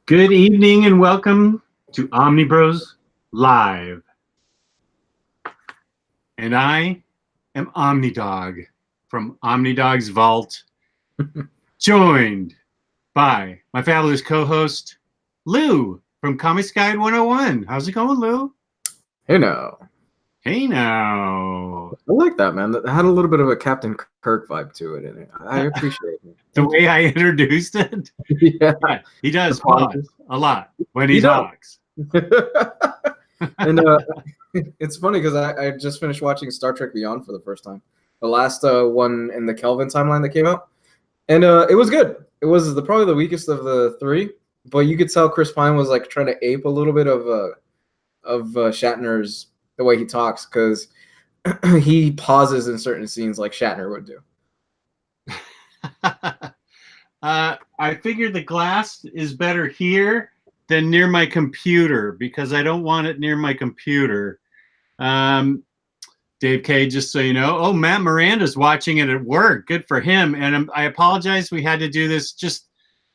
Good evening and welcome to OmniBros Live. And I am Omnidog from Omnidog's Vault, joined by my fabulous co-host, Lou from Comics Guide 101. How's it going, Lou? Hey now. Hey now. I like that, man. That had a little bit of a Captain Kirk vibe to it in it. I appreciate it. The way I introduced it? Yeah. He does pause a lot when he talks. And it's funny because I just finished watching Star Trek Beyond for the first time. The last one in the Kelvin timeline that came out. And it was good. It was probably the weakest of the three. But you could tell Chris Pine was like trying to ape a little bit of Shatner's the way he talks, because he pauses in certain scenes like Shatner would do. I figure the glass is better here than near my computer because I don't want it near my computer. Dave K, just so you know. Oh, Matt Miranda's watching it at work. Good for him. And I apologize. We had to do this just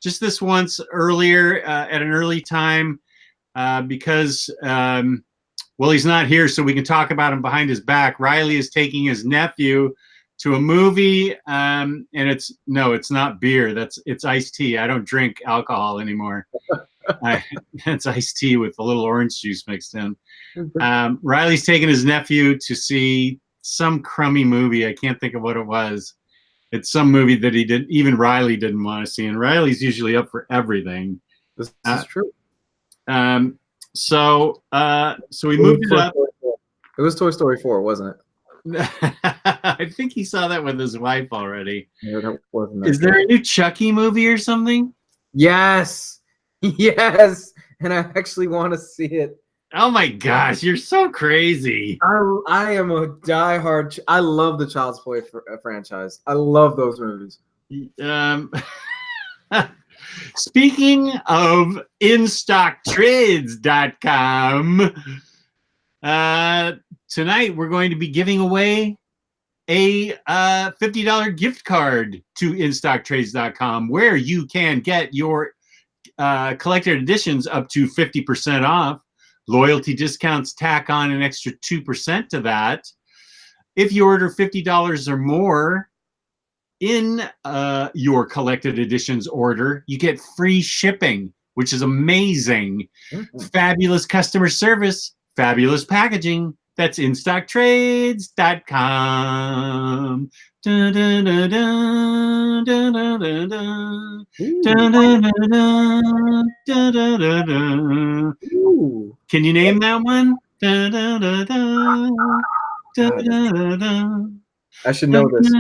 this once earlier at an early time because well, he's not here, so we can talk about him behind his back. Ryley is taking his nephew to a movie, and it's not beer. It's iced tea. I don't drink alcohol anymore. It's iced tea with a little orange juice mixed in. Ryley's taking his nephew to see some crummy movie. I can't think of what it was. It's some movie that even Ryley didn't want to see, and Riley's usually up for everything. This is true. So we moved it up. It was Toy Story 4, wasn't it? I think he saw that with his wife already. Yeah, that wasn't Is there a new Chucky movie or something? Yes. Yes. And I actually want to see it. Oh my gosh, you're so crazy. I am a diehard. I love the Child's Play franchise. I love those movies. Speaking of InStockTrades.com, tonight we're going to be giving away a $50 gift card to InStockTrades.com where you can get your collected editions up to 50% off. Loyalty discounts tack on an extra 2% to that. If you order $50 or more in your collected editions order, you get free shipping, which is amazing. Mm-hmm. Fabulous customer service, fabulous packaging. That's InStockTrades.com. Can you name that one? I should know this.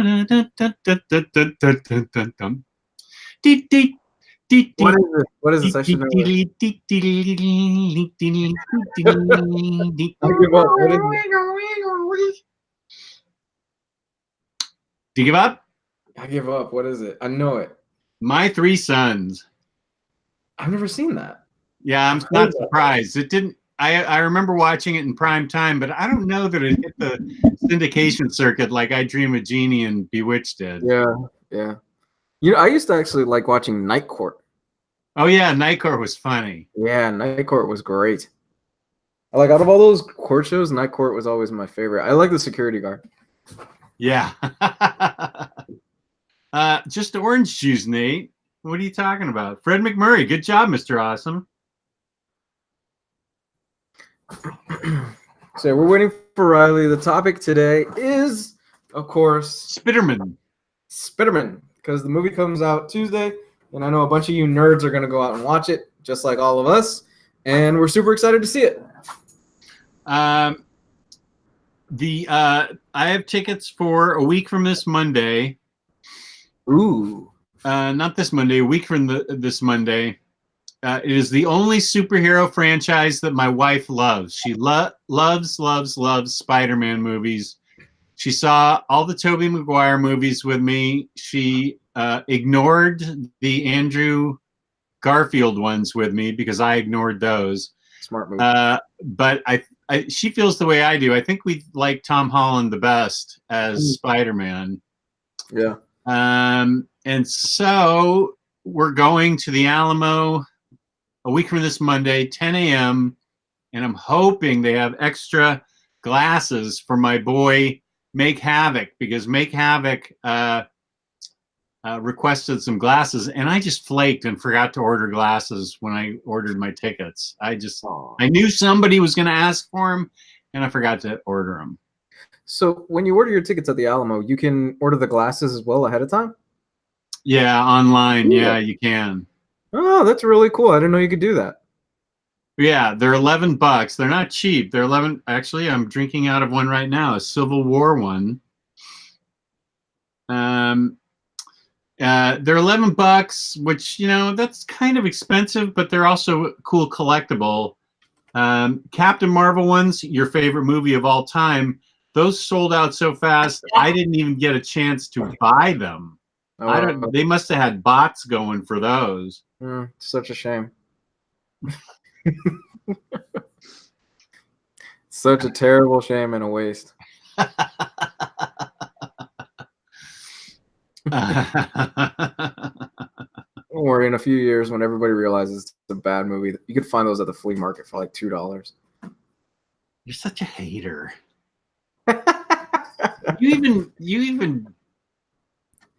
What is this? I should know this. Do you give up? I give up. What is it? I know it. My Three Sons. I've never seen that. Yeah, I'm not surprised. It didn't. I remember watching it in prime time, but I don't know that it hit the syndication circuit like I Dream of Jeannie and Bewitched did. Yeah, yeah. You know, I used to actually like watching Night Court. Oh yeah, Night Court was funny. Yeah, Night Court was great. Like out of all those court shows, Night Court was always my favorite. I like the security guard. Yeah. Just orange juice, Nate. What are you talking about? Fred McMurray. Good job, Mr. Awesome. So we're waiting for Ryley. The topic today is, of course, Spiderman. Spiderman, because the movie comes out Tuesday, and I know a bunch of you nerds are going to go out and watch it, just like all of us, and we're super excited to see it. I have tickets for a week from this Monday. Ooh. Not this Monday, a week from this Monday. It is the only superhero franchise that my wife loves. She loves Spider-Man movies. She saw all the Tobey Maguire movies with me. She ignored the Andrew Garfield ones with me because I ignored those. Smart movie. But she feels the way I do. I think we like Tom Holland the best as Spider-Man. Yeah. And so we're going to the Alamo a week from this Monday, 10 a.m., and I'm hoping they have extra glasses for my boy Make Havoc, because Make Havoc requested some glasses, and I just flaked and forgot to order glasses when I ordered my tickets. I knew somebody was going to ask for them, and I forgot to order them. So when you order your tickets at the Alamo, you can order the glasses as well ahead of time? Yeah, online. Cool. Yeah, you can. Oh, that's really cool. I didn't know you could do that. Yeah, they're $11. They're not cheap. They're 11. Actually, I'm drinking out of one right now, a Civil War one. They're $11, which, that's kind of expensive, but they're also cool collectible. Captain Marvel ones, your favorite movie of all time, those sold out so fast, I didn't even get a chance to buy them. They must have had bots going for those. Such a shame. Such a terrible shame and a waste. Or in a few years, when everybody realizes it's a bad movie, you could find those at the flea market for like $2. You're such a hater. You even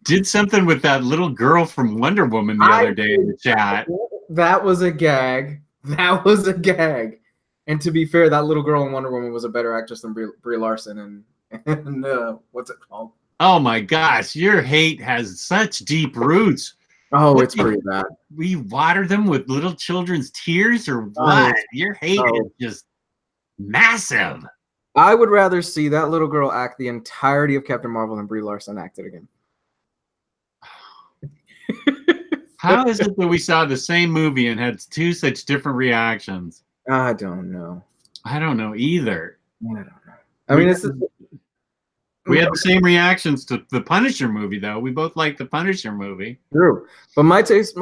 did something with that little girl from Wonder Woman the other day in the chat. That was a gag. That was a gag. And to be fair, that little girl in Wonder Woman was a better actress than Brie Larson and what's it called? Oh my gosh, your hate has such deep roots. Oh, it's pretty bad. We water them with little children's tears or what? Your hate is just massive. I would rather see that little girl act the entirety of Captain Marvel than Brie Larson act it again. How is it that we saw the same movie and had two such different reactions? I don't know. I don't know either. I don't know. I mean, we had the same reactions to the Punisher movie, though. We both liked the Punisher movie. True, but my taste,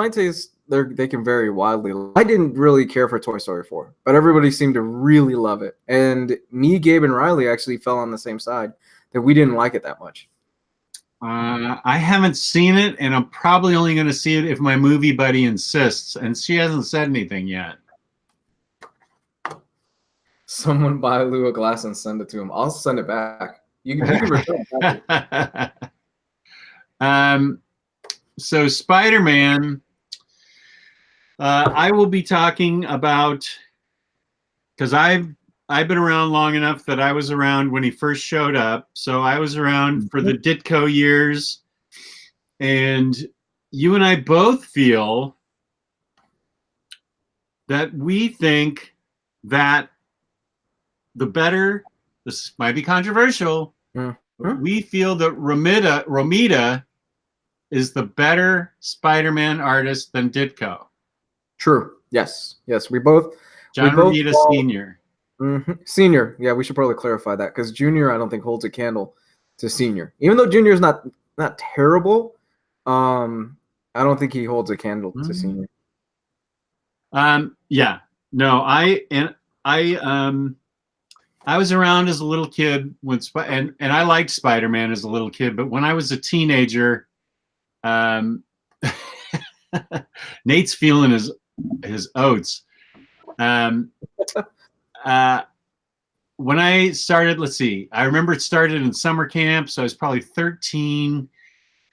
they can vary wildly. I didn't really care for Toy Story 4, but everybody seemed to really love it. And me, Gabe, and Ryley actually fell on the same side that we didn't like it that much. I haven't seen it, and I'm probably only going to see it if my movie buddy insists, and she hasn't said anything yet. Someone buy Lou a glass and send it to him. I'll send it back. You can return it back. So Spider-Man, I will be talking about, because I've been around long enough that I was around when he first showed up. So I was around for the Ditko years. And you and I both feel that we think that this might be controversial, we feel that Romita is the better Spider-Man artist than Ditko. True. Yes. We both. John Romita Sr. Senior. Yeah, we should probably clarify that, because Junior, I don't think, holds a candle to Senior. Even though Junior is not terrible, I don't think he holds a candle to Senior. Yeah. No, I was around as a little kid when and I liked Spider-Man as a little kid, but when I was a teenager, Nate's feeling his oats. When I started, let's see, I remember it started in summer camp, so I was probably 13,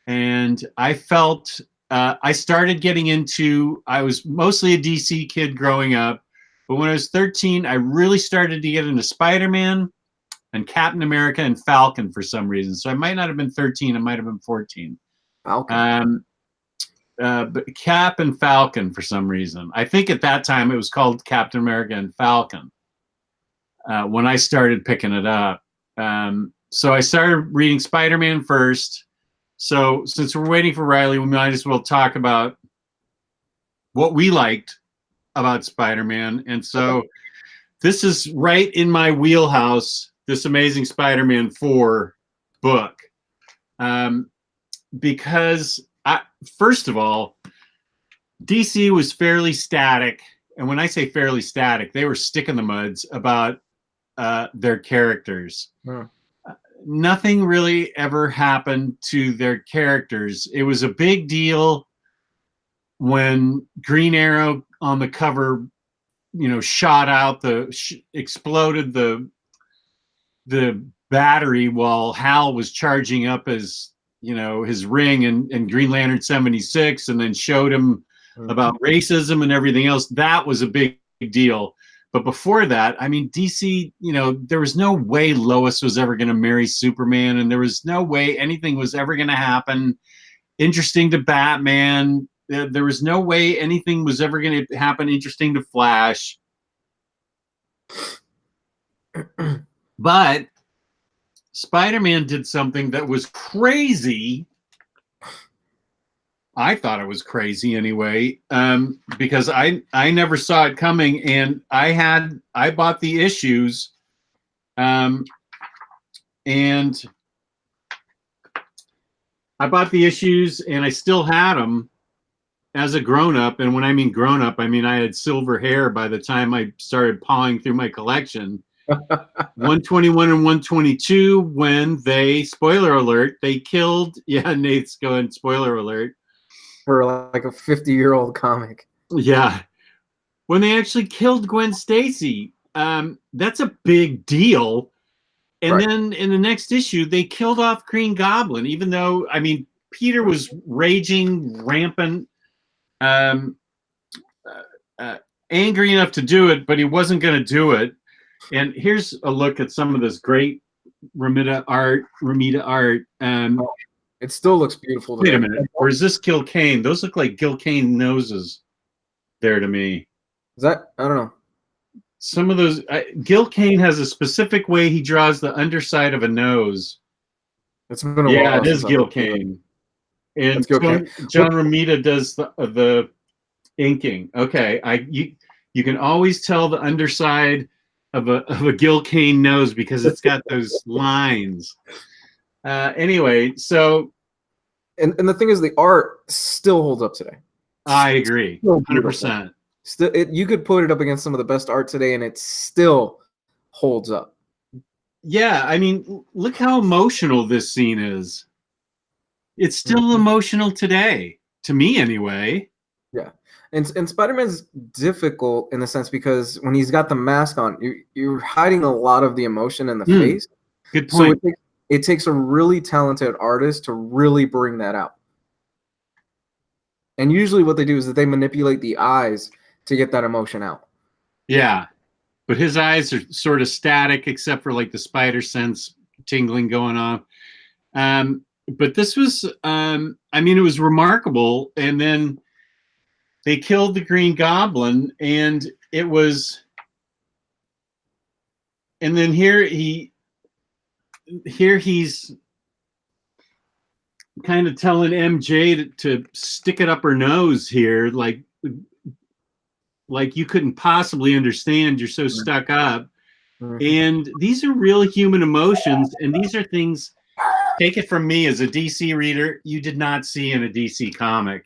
and I felt I started getting into, I was mostly a DC kid growing up, but when I was 13, I really started to get into Spider-Man and Captain America and Falcon for some reason. So I might not have been 13, I might have been 14. Falcon. But Cap and Falcon for some reason. I think at that time it was called Captain America and Falcon when I started picking it up. So I started reading Spider-Man first. So since we're waiting for Ryley, we might as well talk about what we liked about Spider-Man. And so this is right in my wheelhouse, this Amazing Spider-Man 4 book. Because first of all, DC was fairly static. And when I say fairly static, they were stick in the muds about their characters. Nothing really ever happened to their characters. It was a big deal when Green Arrow on the cover, shot out exploded the battery while Hal was charging up his ring and Green Lantern 76, and then showed him about racism and everything else. That was a big deal. But before that, I mean, DC, there was no way Lois was ever going to marry Superman, and there was no way anything was ever going to happen interesting to Batman. There was no way anything was ever going to happen interesting to Flash. But Spider-Man did something that was crazy. I thought it was crazy anyway, because I never saw it coming, and I bought the issues, and I still had them as a grown-up. And when I mean grown-up, I mean I had silver hair by the time I started pawing through my collection. 121 and 122, when spoiler alert, they killed, Nate's going spoiler alert. For like a 50-year-old comic. Yeah. When they actually killed Gwen Stacy, that's a big deal. And then in the next issue, they killed off Green Goblin, even though, I mean, Peter was raging, rampant, angry enough to do it, but he wasn't going to do it. And here's a look at some of this great Romita art. It still looks beautiful. Wait a minute. Or is this Gil Kane? Those look like Gil Kane noses there to me. Is that? I don't know. Some of those. Gil Kane has a specific way he draws the underside of a nose. It's been a while. It is Gil Kane. And John Romita does the inking. Okay. You can always tell the underside of a Gil Kane nose because it's got those lines. Anyway, so and the thing is, the art still holds up today. I agree, 100%. Still, you could put it up against some of the best art today, and it still holds up. Yeah, I mean, look how emotional this scene is. It's still emotional today, to me anyway. Yeah, and Spider-Man's difficult in the sense because when he's got the mask on, you're hiding a lot of the emotion in the face. Good point. So it takes a really talented artist to really bring that out. And usually what they do is that they manipulate the eyes to get that emotion out. Yeah. But his eyes are sort of static except for like the spider sense tingling going on. But this was, I mean, it was remarkable. And then they killed the Green Goblin, and it was, and then here he's kind of telling MJ to stick it up her nose here, like you couldn't possibly understand. You're so stuck up. And these are real human emotions, and these are things, take it from me as a DC reader, you did not see in a DC comic.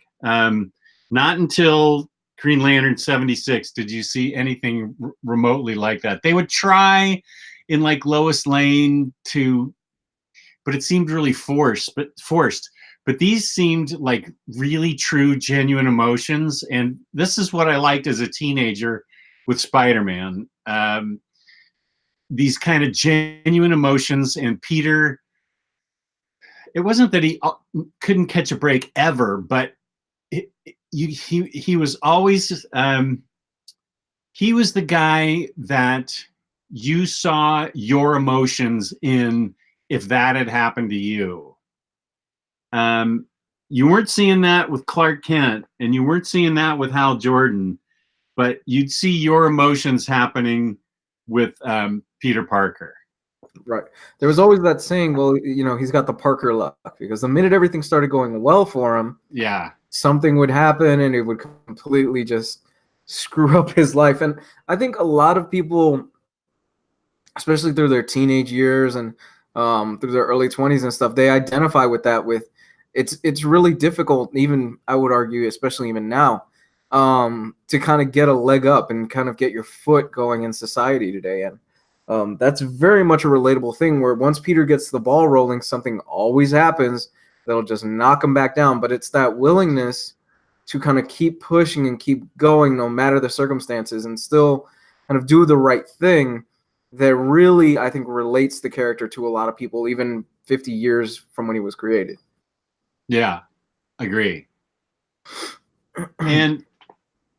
Not until Green Lantern 76 did you see anything remotely like that. They would try in like Lois Lane but it seemed really forced. But these seemed like really true, genuine emotions, and this is what I liked as a teenager with Spider-Man. These kind of genuine emotions, and Peter. It wasn't that he couldn't catch a break ever, but he was always he was the guy that you saw your emotions in if that had happened to you. You weren't seeing that with Clark Kent, and you weren't seeing that with Hal Jordan, but you'd see your emotions happening with Peter Parker. Right. There was always that saying, well, he's got the Parker luck, because the minute everything started going well for him, something would happen and it would completely just screw up his life. And I think a lot of people, especially through their teenage years and through their early 20s and stuff, they identify with that. It's really difficult, even I would argue, especially even now, to kind of get a leg up and kind of get your foot going in society today. And that's very much a relatable thing, where once Peter gets the ball rolling, something always happens that'll just knock him back down. But it's that willingness to kind of keep pushing and keep going no matter the circumstances and still kind of do the right thing that really, I think, relates the character to a lot of people, even 50 years from when he was created. Yeah, agree. And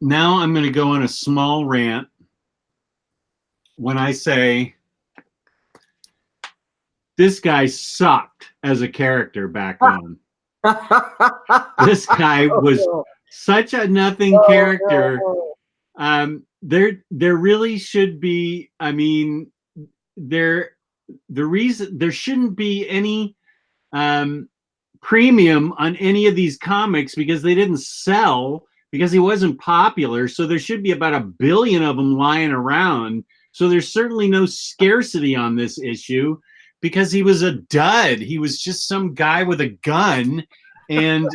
now I'm going to go on a small rant when I say this guy sucked as a character back then. This guy was such a nothing character. There really should be, I mean, the reason there shouldn't be any premium on any of these comics because they didn't sell, because he wasn't popular. So there should be about 1 billion of them lying around. So there's certainly no scarcity on this issue because he was a dud. He was just some guy with a gun. And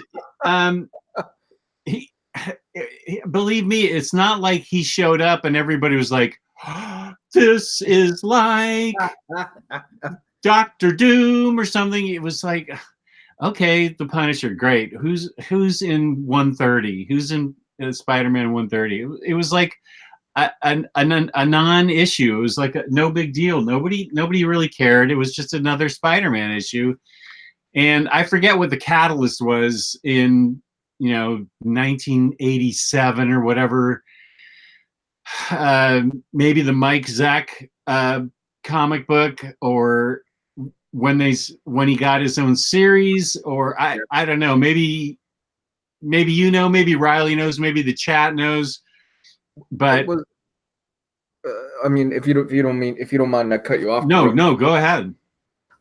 believe me, it's not like he showed up and everybody was like, oh, this is like Dr. Doom or something. It was like, okay, the Punisher, great. Who's in 130? Who's in Spider-Man 130? It was like a non-issue. It was like no big deal. Nobody really cared. It was just another Spider-Man issue. And I forget what the catalyst was in 1987 or whatever. Maybe the Mike Zeck comic book, or when he got his own series, or I don't know. Maybe maybe Ryley knows, maybe the chat knows. But I mean, if you don't mind, I cut you off. No, go ahead.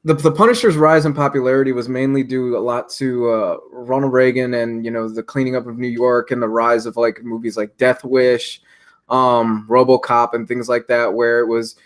The Punisher's rise in popularity was mainly due a lot to Ronald Reagan and the cleaning up of New York and the rise of like movies like Death Wish, RoboCop, and things like that, where it was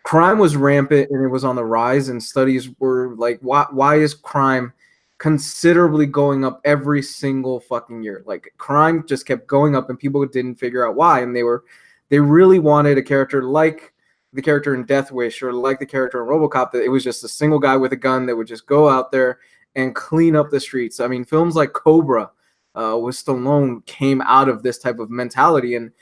crime was rampant and it was on the rise, and studies were like, why is crime considerably going up every single fucking year? Like crime just kept going up and people didn't figure out why, and they really wanted a character like the character in Death Wish or like the character in RoboCop, that it was just a single guy with a gun that would just go out there and clean up the streets. I mean, films like Cobra with Stallone came out of this type of mentality, and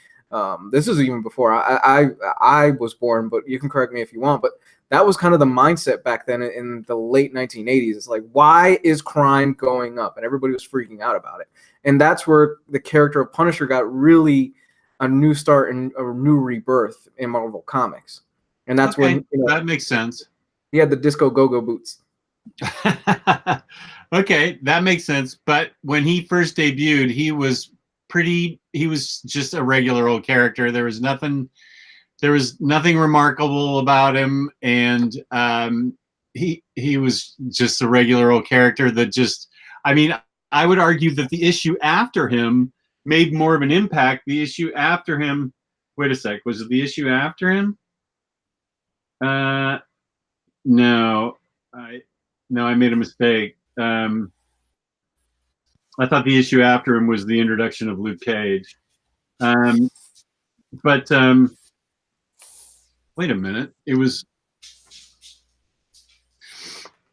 this is even before I was born, but you can correct me if you want, but that was kind of the mindset back then in the late 1980s. It's like, why is crime going up? And everybody was freaking out about it. And that's where the character of Punisher got really a new start and a new rebirth in Marvel Comics. And that's when that makes sense. He had the disco go-go boots. Okay, that makes sense. But when he first debuted, he was just a regular old character. There was nothing remarkable about him, and he was just a regular old character that just, I mean, I would argue that the issue after him made more of an impact. The issue after him, wait a sec, was it the issue after him? No, I made a mistake. I thought the issue after him was the introduction of Luke Cage. But wait a minute, it was.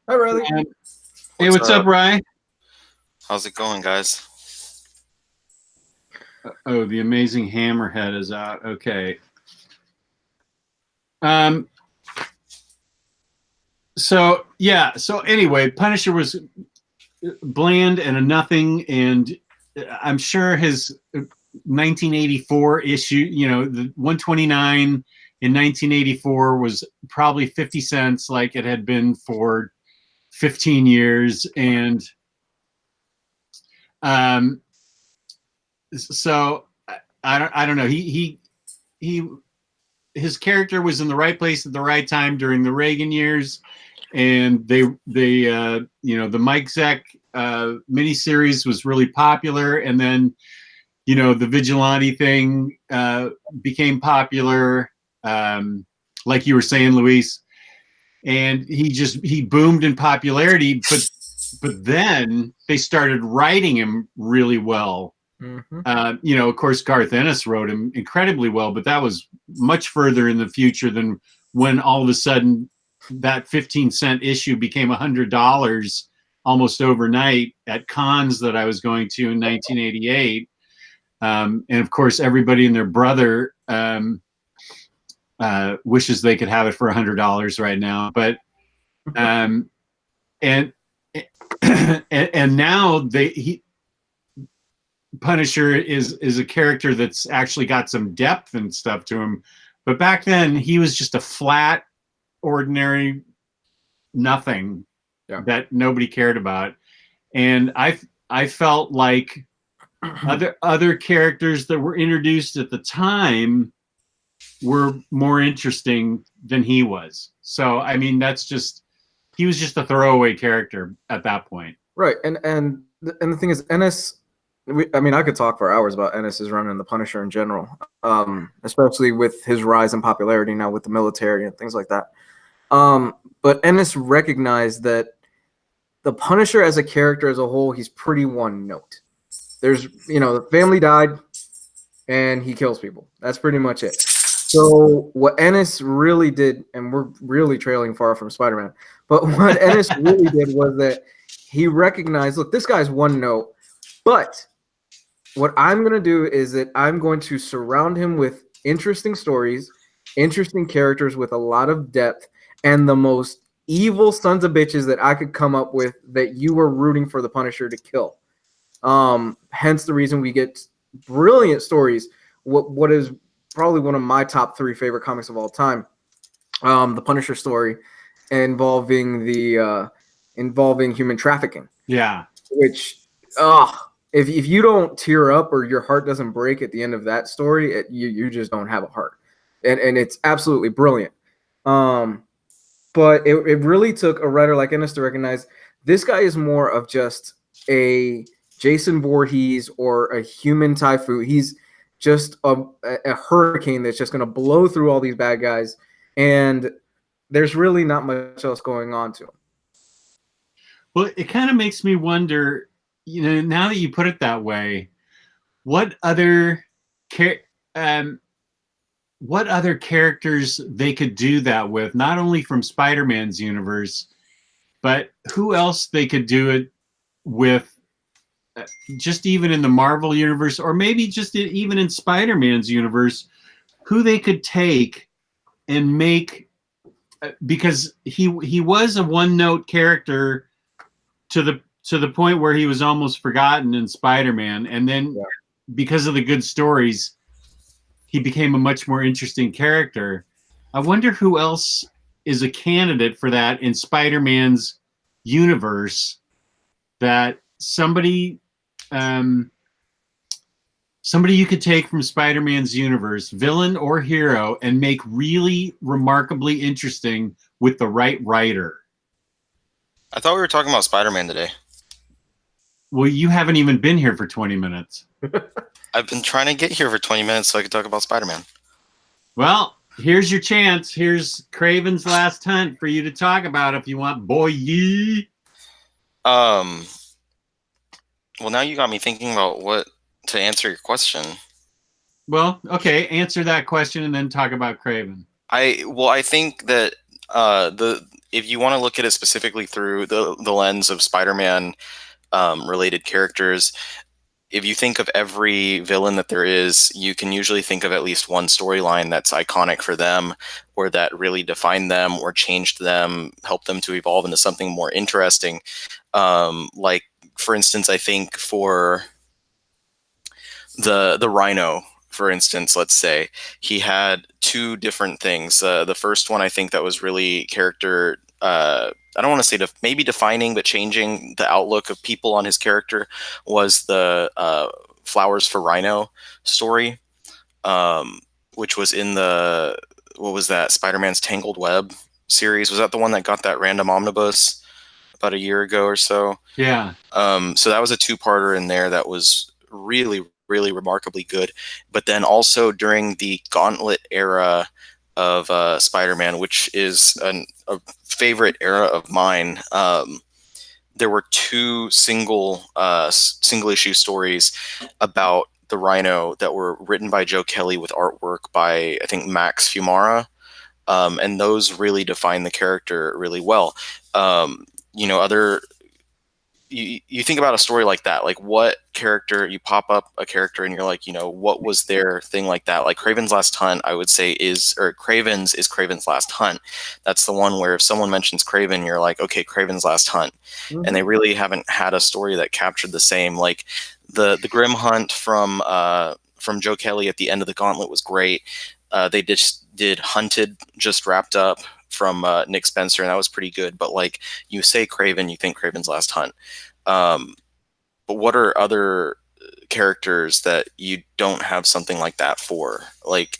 Hi, Ryley. Hey, what's up, Rye? How's it going, guys? Oh, the Amazing Hammerhead is out. Okay. So anyway, Punisher was bland and a nothing, and I'm sure his 1984 issue, the 129 in 1984 was probably 50 cents, like it had been for 15 years, and so I don't know. His character was in the right place at the right time during the Reagan years, and the Mike Zeck miniseries was really popular, and then the vigilante thing became popular, like you were saying, Luis, and he boomed in popularity, but then they started writing him really well. Mm-hmm. Of course, Garth Ennis wrote him incredibly well, but that was much further in the future than when all of a sudden that 15-cent issue became $100 almost overnight at cons that I was going to in 1988. And of course, everybody and their brother wishes they could have it for $100 right now. But and and now Punisher is a character that's actually got some depth and stuff to him. But back then, he was just a flat, ordinary nothing that nobody cared about. And I felt like other characters that were introduced at the time were more interesting than he was. So I mean, he was just a throwaway character at that point. Right, and the thing is, Ennis. I mean, I could talk for hours about Ennis's run and the Punisher in general, especially with his rise in popularity now with the military and things like that. But Ennis recognized that the Punisher as a character as a whole, he's pretty one note. There's, the family died and he kills people. That's pretty much it. So what Ennis really did, and we're really trailing far from Spider-Man, but what Ennis really did was that he recognized, look, this guy's one note, but what I'm going to do is that I'm going to surround him with interesting stories, interesting characters with a lot of depth, and the most evil sons of bitches that I could come up with that you were rooting for the Punisher to kill. Hence the reason we get brilliant stories. What is probably one of my top 3 favorite comics of all time, the Punisher story involving involving human trafficking. Yeah. Which, if you don't tear up or your heart doesn't break at the end of that story, you just don't have a heart. And it's absolutely brilliant. But it really took a writer like Ennis to recognize this guy is more of just a Jason Voorhees or a human typhoon. He's just a hurricane that's just going to blow through all these bad guys. And there's really not much else going on to him. Well, it kind of makes me wonder, now that you put it that way, what other characters they could do that with, not only from Spider-Man's universe, but who else they could do it with, just even in the Marvel universe, or maybe just even in Spider-Man's universe, who they could take and make, because he was a one-note character to the point where he was almost forgotten in Spider-Man, and then because of the good stories, he became a much more interesting character. I wonder who else is a candidate for that in Spider-Man's universe, that somebody you could take from Spider-Man's universe, villain or hero, and make really remarkably interesting with the right writer. I thought we were talking about Spider-Man today. Well, you haven't even been here for 20 minutes. I've been trying to get here for 20 minutes so I could talk about Spider-Man. Well, here's your chance. Here's Craven's Last Hunt for you to talk about if you want, boy. Well, now you got me thinking about what to answer your question. Well, okay, answer that question and then talk about Craven. I think that if you want to look at it specifically through the lens of Spider-Man related characters, if you think of every villain that there is, you can usually think of at least one storyline that's iconic for them, or that really defined them or changed them, helped them to evolve into something more interesting. Like, for instance, I think for the Rhino, for instance, let's say, he had 2 different things. The first one, I think, that was really character, I don't want to say maybe defining, but changing the outlook of people on his character, was the Flowers for Rhino story, which was in what was that, Spider-Man's Tangled Web series? Was that the one that got that random omnibus about a year ago or so? Yeah. So that was a 2-parter in there that was really, really remarkably good. But then also during the Gauntlet era of Spider-Man, which is a favorite era of mine, there were 2 single issue stories about the Rhino that were written by Joe Kelly with artwork by, I think, Max Fiumara, and those really define the character really well. Other you think about a story like that, like what character, you pop up a character and you're like, what was their thing like that? Like Kraven's Last Hunt, I would say Kraven's is Kraven's Last Hunt. That's the one where if someone mentions Kraven, you're like, okay, Kraven's Last Hunt. And they really haven't had a story that captured the same. Like the Grim Hunt from Joe Kelly at the end of the Gauntlet was great. They just did Hunted, just wrapped up, from Nick Spencer, and that was pretty good. But like you say Kraven, you think Kraven's Last Hunt. But what are other characters that you don't have something like that for? Like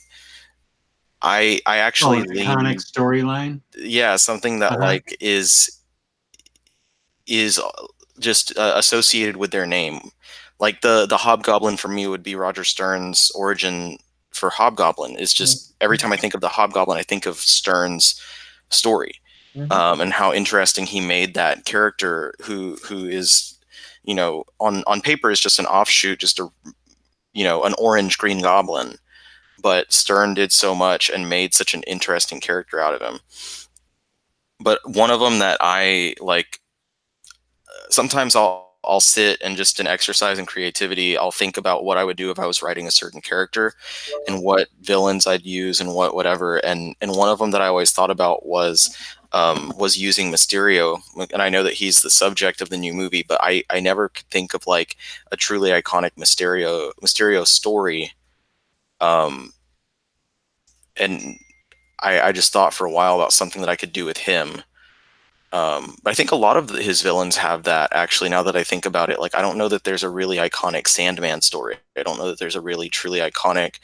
I actually iconic storyline. Yeah, something that like is just associated with their name. Like the Hobgoblin for me would be Roger Stern's origin for Hobgoblin. Is just every time I think of the Hobgoblin, I think of Stern's story, and how interesting he made that character, who is, on paper is just an offshoot, just an orange green goblin, but Stern did so much and made such an interesting character out of him. But one of them that I like, sometimes I'll sit and just in exercise and creativity, I'll think about what I would do if I was writing a certain character and what villains I'd use and whatever. And one of them that I always thought about was using Mysterio. And I know that he's the subject of the new movie, but I never could think of like a truly iconic Mysterio story. And I just thought for a while about something that I could do with him. But I think a lot of his villains have that, actually, now that I think about it. Like, I don't know that there's a really iconic Sandman story. I don't know that there's a really, truly iconic,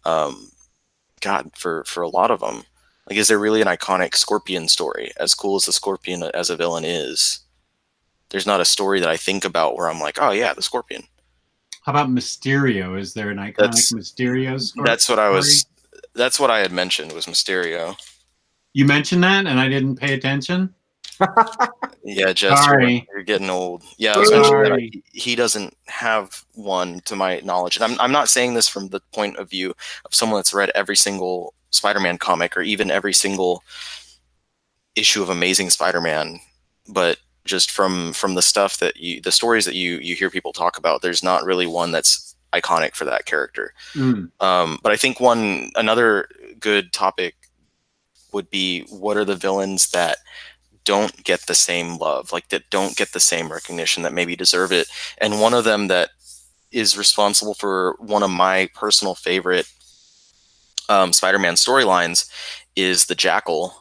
for a lot of them. Like, is there really an iconic Scorpion story? As cool as the Scorpion as a villain is, there's not a story that I think about where I'm like, oh yeah, the Scorpion. How about Mysterio? Is there an iconic Mysterio story? That's what I had mentioned, was Mysterio. You mentioned that and I didn't pay attention? Yeah, Jess, you're getting old. Yeah, I was mentioning that he doesn't have one, to my knowledge. And I'm not saying this from the point of view of someone that's read every single Spider-Man comic or even every single issue of Amazing Spider-Man, but just from the stuff that the stories that you hear people talk about, there's not really one that's iconic for that character. But I think another good topic would be, what are the villains that don't get the same love, like that don't get the same recognition, that maybe deserve it? And one of them that is responsible for one of my personal favorite Spider-Man storylines is the Jackal,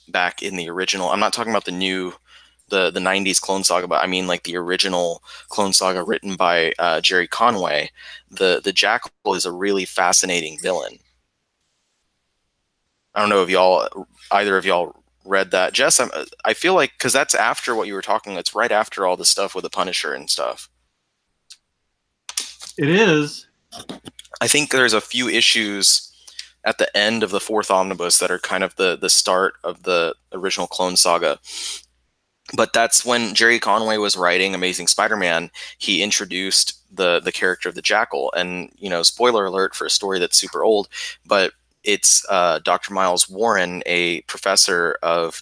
back in the original. I'm not talking about the new, the 90s Clone Saga, but I mean like the original Clone Saga written by Jerry Conway. The Jackal is a really fascinating villain. I don't know if either of y'all read that. Jess, I feel like, because that's after what you were talking, it's right after all the stuff with the Punisher and stuff. It is. I think there's a few issues at the end of the fourth omnibus that are kind of the start of the original Clone Saga. But that's when Jerry Conway was writing Amazing Spider-Man. He introduced the character of the Jackal. And, spoiler alert for a story that's super old, but it's Dr. Miles Warren, a professor of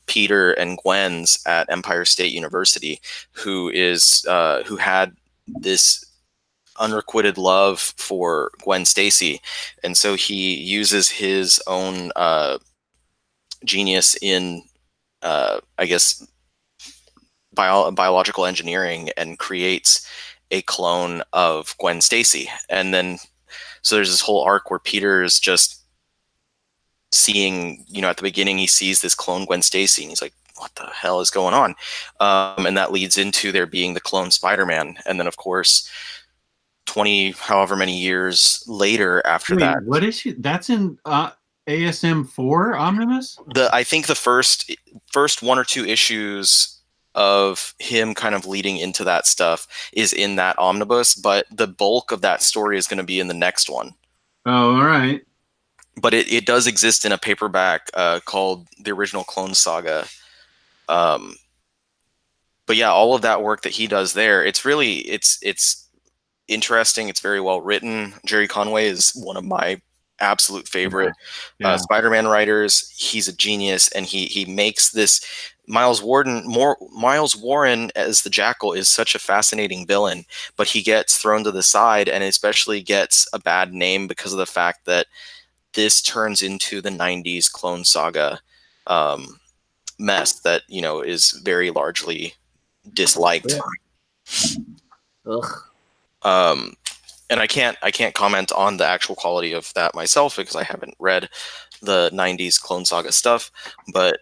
Peter and Gwen's at Empire State University, who had this unrequited love for Gwen Stacy. And so he uses his own genius in, I guess, biological engineering, and creates a clone of Gwen Stacy. And then, so there's this whole arc where Peter is just seeing, at the beginning, he sees this clone Gwen Stacy, and he's like, what the hell is going on? And that leads into there being the clone Spider-Man. And then, of course, 20 however many years later after that. What issue? That's in ASM 4 Omnibus? I think the first one or two issues of him kind of leading into that stuff is in that omnibus, but the bulk of that story is going to be in the next one. Oh, all right. But it does exist in a paperback called The Original Clone Saga. But yeah, all of that work that he does there, it's interesting. It's very well written. Jerry Conway is one of my absolute favorite Spider-Man writers. He's a genius, and he makes this Miles Warren as the Jackal is such a fascinating villain, but he gets thrown to the side, and especially gets a bad name because of the fact that this turns into the 90s Clone Saga mess that, you know, is very largely disliked. Ugh. And I can't comment on the actual quality of that myself because I haven't read the 90s Clone Saga stuff, but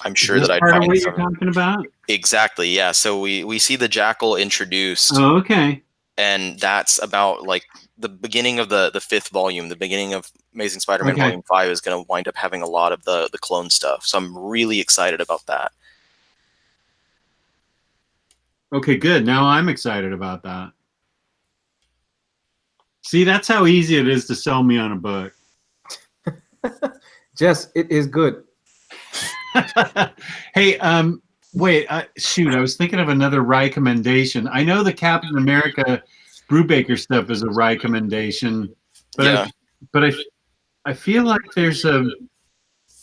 I'm sure that I'd part of find what you're talking about. Exactly, yeah. So we see the Jackal introduced. Oh, okay. And that's about like the beginning of the fifth volume. The beginning of Amazing Spider-Man Okay. Volume 5 is going to wind up having a lot of the clone stuff. So I'm really excited about that. Okay, good. Now I'm excited about that. See, that's how easy it is to sell me on a book. Jess, it is good. Hey, wait, shoot, I was thinking of another recommendation. I know the Captain America Brubaker stuff is a recommendation, but Yeah. I feel like there's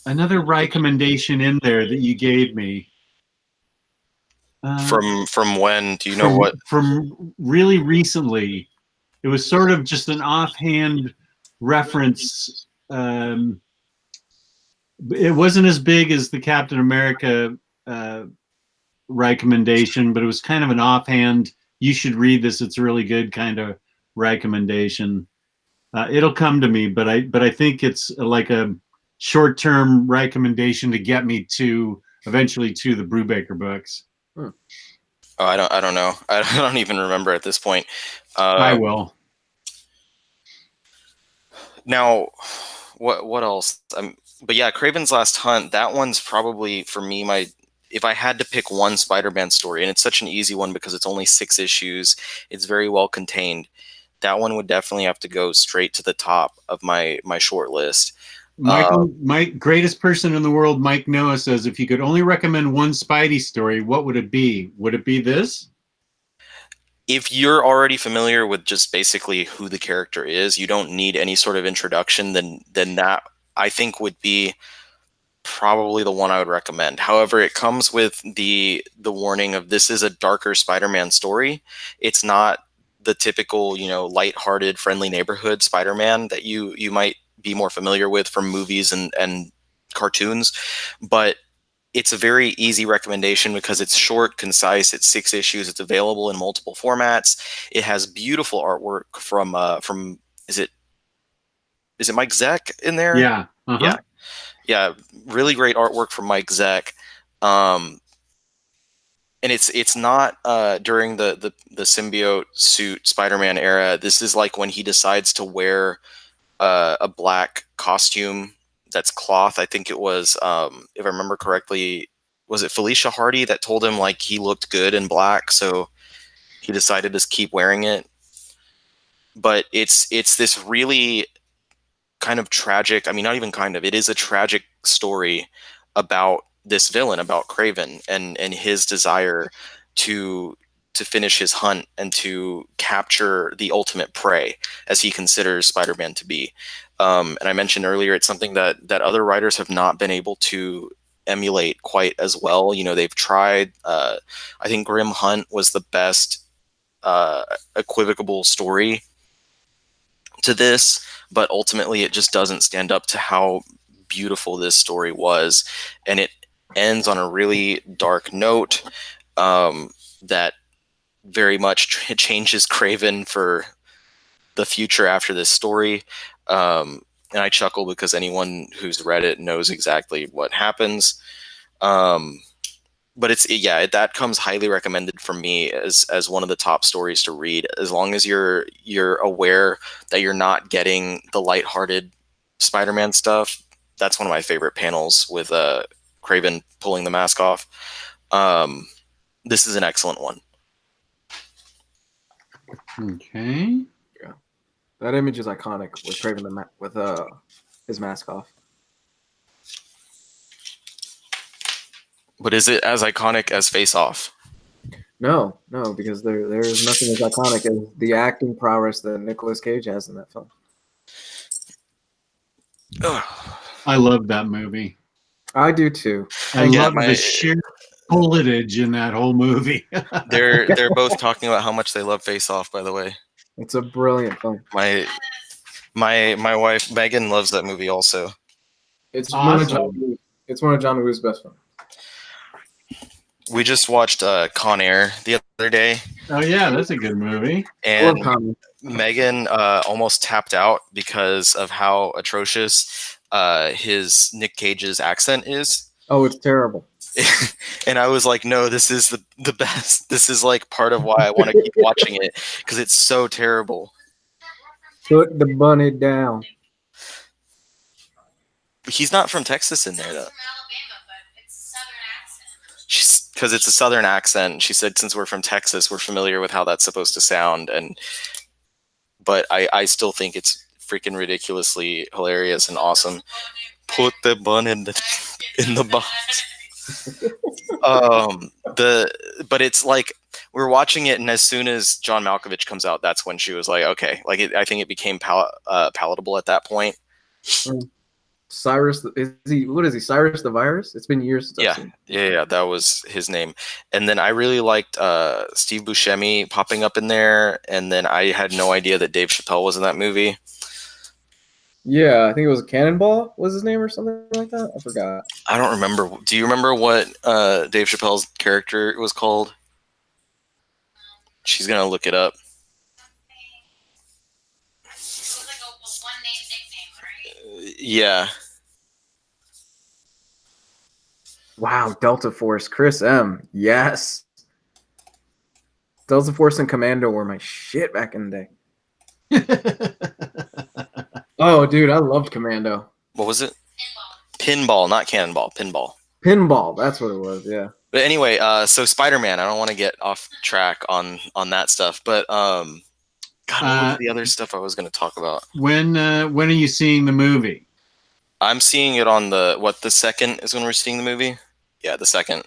another recommendation in there that you gave me. From when? Do you know what? From really recently. It was sort of just an offhand reference. It wasn't as big as the Captain America recommendation, but it was kind of an offhand, you should read this, it's really good kind of recommendation. It'll come to me, but I think it's like a short-term recommendation to get me to eventually to the Brubaker books. Oh, I don't know. I don't even remember at this point. I will. Now, what else? But yeah, Kraven's Last Hunt. That one's probably for me if I had to pick one Spider-Man story, and it's such an easy one because it's only 6 issues. It's very well contained. That one would definitely have to go straight to the top of my short list. Michael, my greatest person in the world, Mike Noah, says, if you could only recommend one Spidey story, what would it be? Would it be this? If you're already familiar with just basically who the character is, you don't need any sort of introduction, then that, I think, would be probably the one I would recommend. However, it comes with the warning of this is a darker Spider-Man story. It's not the typical, you know, lighthearted, friendly neighborhood Spider-Man that you might be more familiar with from movies and cartoons, but it's a very easy recommendation because it's short, concise. It's 6 issues. It's available in multiple formats. It has beautiful artwork from is it Mike Zeck in there? Yeah. Uh-huh. Yeah. Really great artwork from Mike Zeck. And it's not during the symbiote suit Spider-Man era. This is like when he decides to wear a black costume that's cloth. I think it was, if I remember correctly, was it Felicia Hardy that told him like he looked good in black, so he decided to keep wearing it. But it's this really kind of tragic, I mean, not even kind of, it is a tragic story about this villain, about Kraven and his desire to finish his hunt and to capture the ultimate prey, as he considers Spider-Man to be. And I mentioned earlier, it's something that other writers have not been able to emulate quite as well. You know, they've tried. I think Grim Hunt was the best equivocable story to this, but ultimately it just doesn't stand up to how beautiful this story was, and it ends on a really dark note that very much changes Kraven for the future after this story. And I chuckle because anyone who's read it knows exactly what happens. But that comes highly recommended from me as one of the top stories to read, as long as you're aware that you're not getting the lighthearted Spider-Man stuff. That's one of my favorite panels with Kraven pulling the mask off. This is an excellent one. Okay. Yeah, that image is iconic with Kraven with his mask off. But is it as iconic as Face Off? No, because there is nothing as iconic as the acting prowess that Nicolas Cage has in that film. I love that movie. I do too. I Yeah, love the sheer bulletage in that whole movie. they're both talking about how much they love Face Off. By the way, It's a brilliant film. my wife Megan loves that movie also. It's Awesome. it's one of John Woo's best films. We just watched Con Air the other day, Oh yeah, that's a good movie. I love and comedy. Megan almost tapped out because of how atrocious his Nick Cage's accent is. Oh, it's terrible. And I was like, no, this is the best. This is like part of why I want to keep watching it because it's so terrible. Put the bunny down. He's not from Texas in there though. She's because it's a southern accent. She said since we're from Texas, we're familiar with how that's supposed to sound, but I still think it's freaking ridiculously hilarious and awesome. Put the bun in the box. But it's like we're watching it, and as soon as John Malkovich comes out, that's when she was like, okay, like I think it became palatable at that point. Cyrus, is he? What is he? Cyrus the Virus? It's been years since I've seen him. Yeah, that was his name. And then I really liked Steve Buscemi popping up in there, and then I had no idea that Dave Chappelle was in that movie. Yeah, I think it was Cannonball was his name or something like that. I forgot. I don't remember. Do you remember what Dave Chappelle's character was called? She's gonna look it up. Yeah. Wow, Delta Force, Chris M. Yes. Delta Force and Commando were my shit back in the day. Oh, dude, I loved Commando. What was it? Pinball, not Cannonball. Pinball. Pinball, that's what it was, yeah. But anyway, so Spider-Man, I don't want to get off track on that stuff, but God, what was the other stuff I was going to talk about? When are you seeing the movie? I'm seeing it on the 2nd is when we're seeing the movie? Yeah, the 2nd.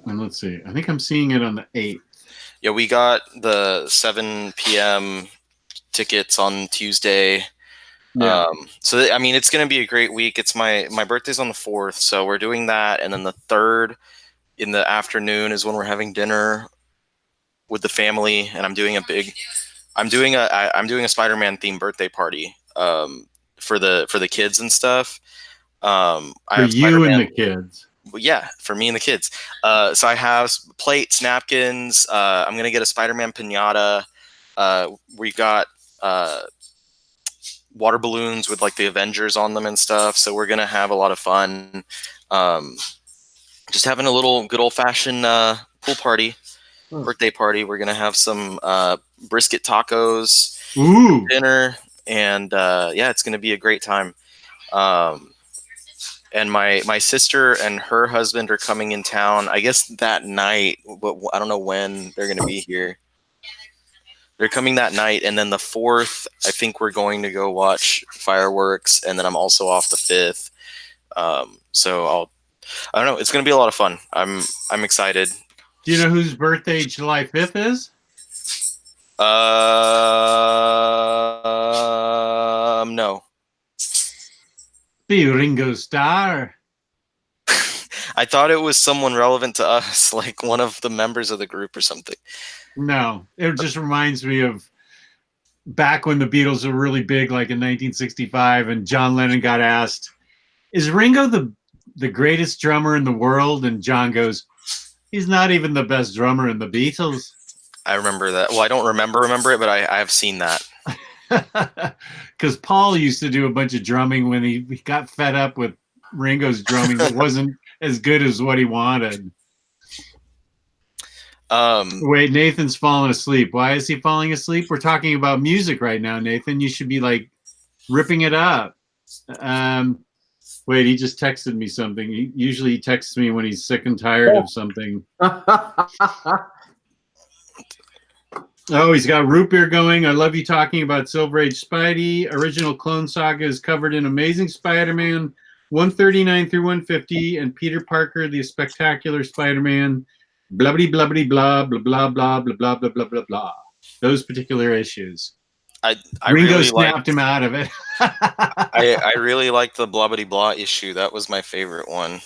And let's see. I think I'm seeing it on the 8th. Yeah, we got the 7 p.m. tickets on Tuesday. Yeah. So I mean, it's going to be a great week. It's my birthday's on the 4th, so we're doing that, and then the 3rd in the afternoon is when we're having dinner with the family, and I'm doing a Spider-Man themed birthday party for the kids and stuff. For you and the kids. Yeah, for me and the kids. So I have plates, napkins. I'm going to get a Spider-Man piñata. We got water balloons with like the Avengers on them and stuff. So we're going to have a lot of fun. Just having a little good old-fashioned pool party, birthday party. We're going to have some brisket tacos, dinner, and yeah, it's going to be a great time. And my sister and her husband are coming in town, I guess that night, but I don't know when they're going to be here. They're coming that night, and then the 4th, I think we're going to go watch fireworks, and then I'm also off the 5th. So I don't know, it's going to be a lot of fun. I'm excited. Do you know whose birthday July 5th is? No. Be Ringo Starr. I thought it was someone relevant to us, like one of the members of the group or something. No, it just reminds me of back when the Beatles were really big, like in 1965, and John Lennon got asked, "Is Ringo the greatest drummer in the world?" And John goes, "He's not even the best drummer in the Beatles." I remember that. Well, I don't remember it, but I have seen that. Because Paul used to do a bunch of drumming when he got fed up with Ringo's drumming. It wasn't as good as what he wanted. Wait, Nathan's falling asleep. Why is he falling asleep? We're talking about music right now, Nathan. You should be like ripping it up. Wait, he just texted me something. He usually texts me when he's sick and tired of something. Oh, he's got root beer going. I love you talking about Silver Age Spidey. Original Clone Saga is covered in Amazing Spider-Man 139 through 150 and Peter Parker, the Spectacular Spider-Man, blah blah blah blah blah blah blah blah blah blah blah blah blah. Those particular issues. I Ringo really snapped him out of it. I really liked the Blobbity Blah issue. That was my favorite one.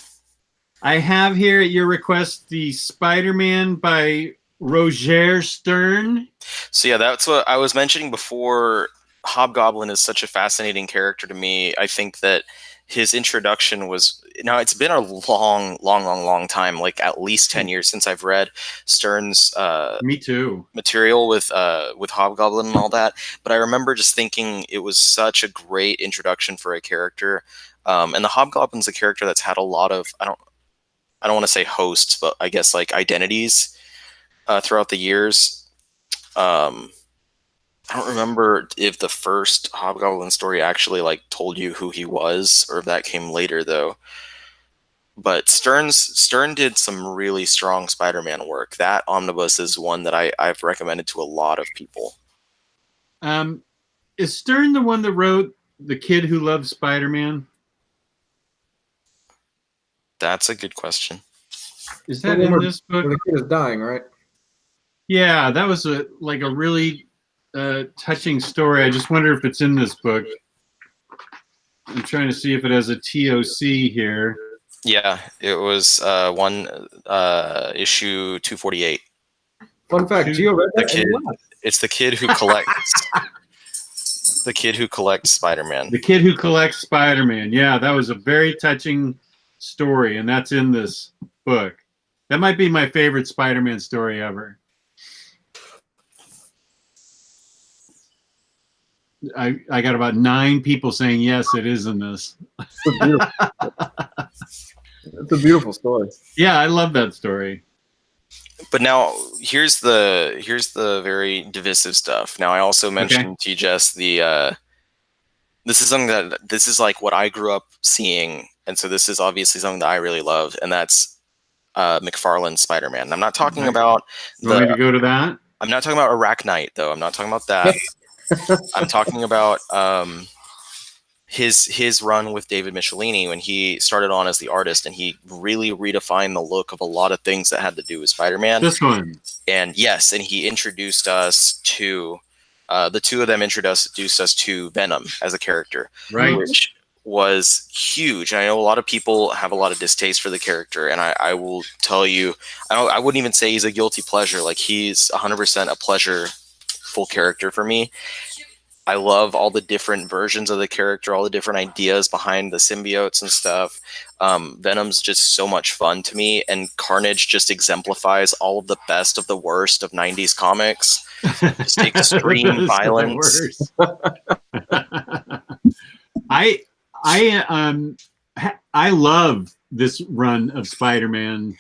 I have here at your request the Spider-Man by Roger Stern. So yeah, that's what I was mentioning before. Hobgoblin is such a fascinating character to me. I think that his introduction was, now it's been a long time, like at least 10 years since I've read Stern's Me too. material with Hobgoblin and all that. But I remember just thinking it was such a great introduction for a character. And the Hobgoblin's a character that's had a lot of, I don't want to say hosts, but I guess like identities throughout the years. I don't remember if the first Hobgoblin story actually like told you who he was, or if that came later though. But Stern did some really strong Spider-Man work. That omnibus is one that I've recommended to a lot of people. Is Stern the one that wrote The Kid Who Loves Spider-Man? That's a good question. Is that in this book? Where the kid is dying, right? Yeah, that was a really touching story. I just wonder if it's in this book. I'm trying to see if it has a TOC here. Yeah, it was one issue 248. Fun fact, Gio read that. It's the kid who collects. The kid who collects Spider-Man. The Kid Who Collects Spider-Man. Yeah, that was a very touching story, and that's in this book. That might be my favorite Spider-Man story ever. I got about 9 people saying yes, it is in this. It's a beautiful story. Yeah, I love that story. But now here's the very divisive stuff. Now I also mentioned to you, Jess, the this is something this is like what I grew up seeing, and so this is obviously something that I really love, and that's McFarlane's Spider-Man. I'm not talking about You want me to go to that? I'm not talking about Arachnite though. I'm not talking about that. I'm talking about his run with David Michelini when he started on as the artist, and he really redefined the look of a lot of things that had to do with Spider-Man. This one. And yes, and he introduced us to the two of them introduced us to Venom as a character, right? Which was huge. I know a lot of people have a lot of distaste for the character, and I will tell you, I wouldn't even say he's a guilty pleasure. Like, he's 100% a pleasureful character for me. I love all the different versions of the character, all the different ideas behind the symbiotes and stuff. Venom's just so much fun to me, and Carnage just exemplifies all of the best of the worst of 90s comics. Just extreme violence. I love this run of Spider-Man.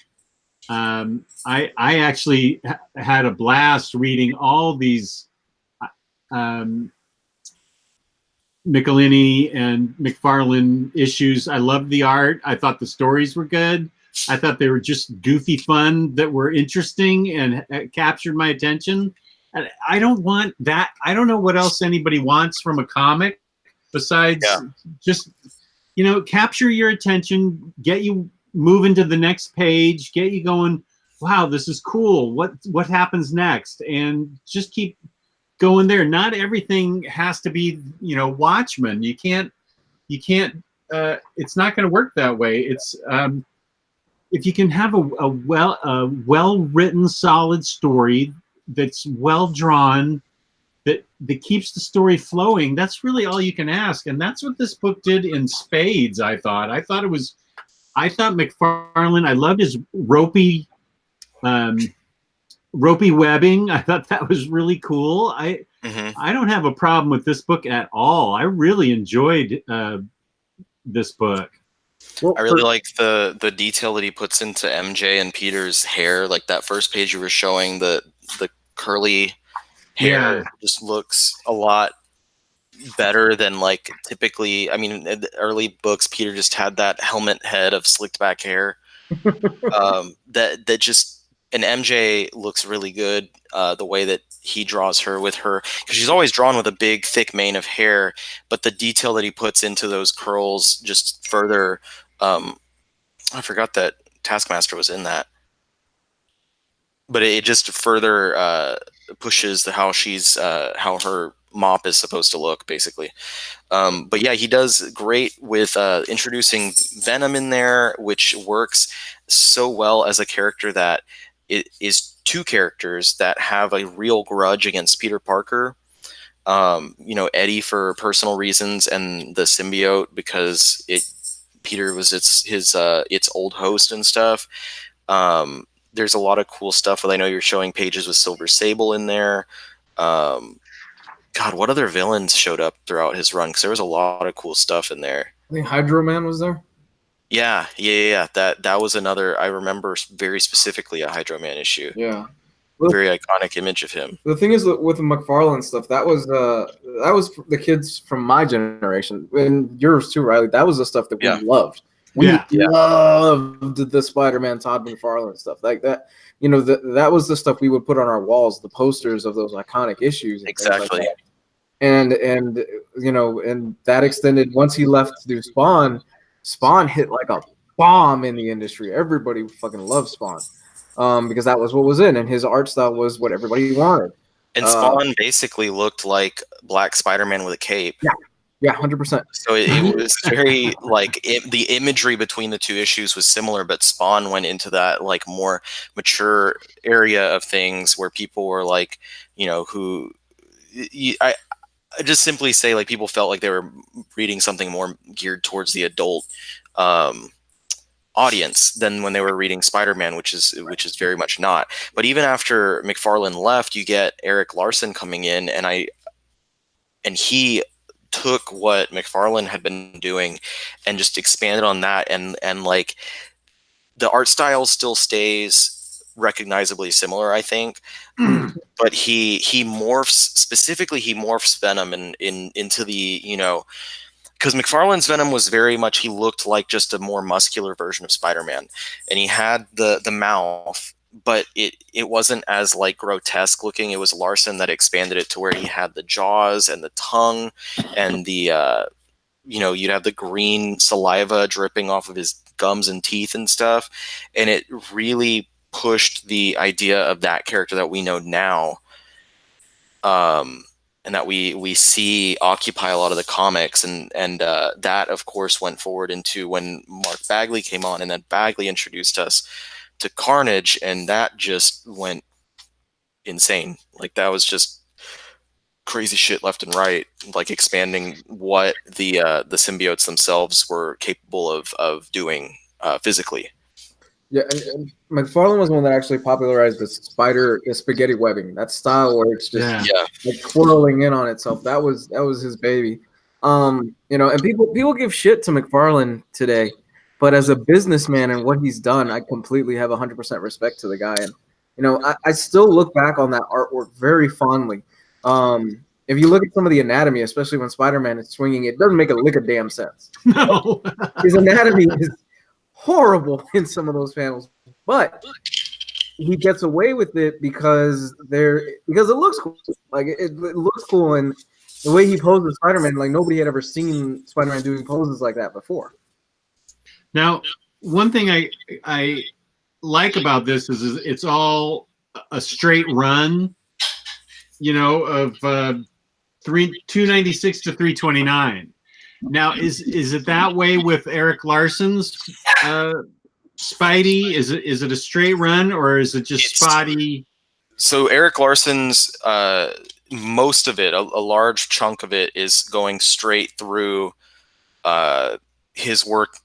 I actually had a blast reading all these Michelini and Mcfarlane issues. I loved the art. I thought the stories were good. I thought they were just goofy fun that were interesting and captured my attention. And I don't want that. I don't know what else anybody wants from a comic besides just, capture your attention, get you moving to the next page, get you going, wow, this is cool. What happens next? And just keep going there. Not everything has to be, Watchmen. You can't, it's not going to work that way. It's, if you can have a well-written, solid story that's well drawn, that keeps the story flowing, that's really all you can ask. And that's what this book did in spades. I thought McFarlane, I loved his ropey webbing. I thought that was really cool. I don't have a problem with this book at all. I really enjoyed this book. Well, I really like the detail that he puts into MJ and Peter's hair. Like that first page you were showing, the curly hair just looks a lot better than like typically. I mean, in the early books, Peter just had that helmet head of slicked back hair. That just. And MJ looks really good, the way that he draws her with her, because she's always drawn with a big, thick mane of hair, but the detail that he puts into those curls just further. I forgot that Taskmaster was in that, but it just further pushes how she's how her mop is supposed to look, basically. But yeah, he does great with introducing Venom in there, which works so well as a character that it is two characters that have a real grudge against Peter Parker. You know, Eddie for personal reasons, and the symbiote because Peter was its old host and stuff. There's a lot of cool stuff. I know you're showing pages with Silver Sable in there. God, what other villains showed up throughout his run? Because there was a lot of cool stuff in there. I think Hydro Man was there. Yeah. That was another. I remember very specifically a Hydro Man issue. Yeah, Very iconic image of him. the thing is that with the McFarlane stuff, that was the kids from my generation and yours too, Ryley. That was the stuff that we loved. We loved the Spider-Man Todd McFarlane stuff like that. You know, that was the stuff we would put on our walls, the posters of those iconic issues. And exactly. Like and you know, and that extended once he left to do Spawn. Spawn hit like a bomb in the industry. Everybody fucking loved Spawn. Because that was what was in, and his art style was what everybody wanted. And Spawn basically looked like Black Spider-Man with a cape. Yeah, 100%. So it was very like the imagery between the two issues was similar, but Spawn went into that like more mature area of things where people were like, you know, I just simply say like people felt like they were reading something more geared towards the adult audience than when they were reading Spider-Man, which is very much not. But even after McFarlane left, you get Eric Larson coming in, and he took what McFarlane had been doing and just expanded on that, and like the art style still stays recognizably similar, I think. But he morphs Venom into the, you know, because McFarlane's Venom was very much, he looked like just a more muscular version of Spider-Man, and he had the mouth, but it wasn't as like grotesque looking. It was Larson that expanded it to where he had the jaws and the tongue and the you know, you'd have the green saliva dripping off of his gums and teeth and stuff, and it really pushed the idea of that character that we know now, and that we see occupy a lot of the comics, and that of course went forward into when Mark Bagley came on, and then Bagley introduced us to Carnage, and that just went insane. Like that was just crazy shit left and right, like expanding what the symbiotes themselves were capable of doing physically. Yeah, and McFarlane was the one that actually popularized the spaghetti webbing, that style where it's just like twirling in on itself. That was his baby. You know, and people give shit to McFarlane today, but as a businessman and what he's done, I completely have 100% respect to the guy. And you know, I still look back on that artwork very fondly. If you look at some of the anatomy, especially when Spider-Man is swinging, it doesn't make a lick of damn sense. No. His anatomy is horrible in some of those panels, but he gets away with it because it looks cool. Like it looks cool, and the way he poses Spider-Man, like nobody had ever seen Spider-Man doing poses like that before. Now, one thing I like about this is it's all a straight run, you know, of 296 to 329. Now, is it that way with Eric Larson's Spidey? Is it a straight run, or is it just spotty? So Eric Larson's most of it, a large chunk of it, is going straight through his work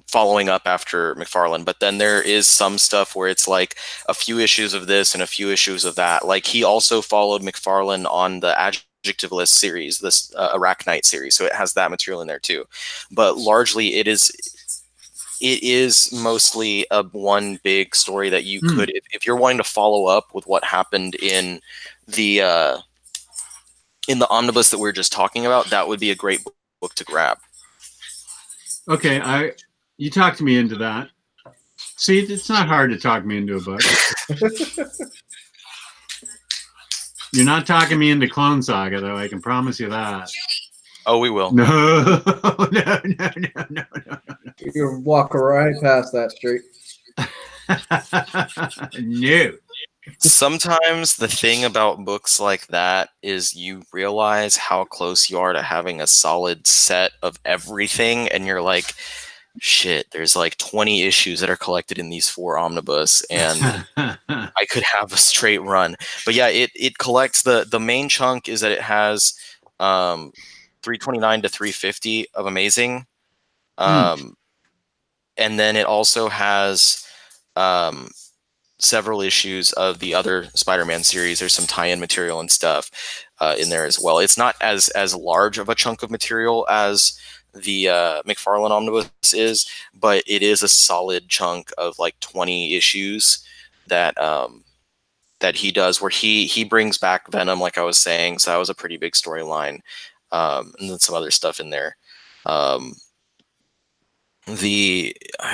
following up after McFarlane. But then there is some stuff where it's like a few issues of this and a few issues of that. Like he also followed McFarlane on the Adjectiveless series, this Arachnite series, so it has that material in there too. But largely it is mostly a one big story that you could, if you're wanting to follow up with what happened in the omnibus that we were just talking about, that would be a great book to grab. Okay, you talked me into that. See, it's not hard to talk me into a book. You're not talking me into Clone Saga, though. I can promise you that. Oh, we will. No. You're gonna walk right past that street. No. Sometimes the thing about books like that is you realize how close you are to having a solid set of everything, and you're like, shit, there's like 20 issues that are collected in these 4 omnibus, and I could have a straight run. But yeah, it collects the main chunk is that it has 329 to 350 of amazing. And then it also has several issues of the other Spider-Man series. There's some tie-in material and stuff in there as well. It's not as large of a chunk of material as the Mcfarlane Omnibus is, but it is a solid chunk of like 20 issues that that he does, where he brings back Venom, like I was saying. So that was a pretty big storyline, and then some other stuff in there. I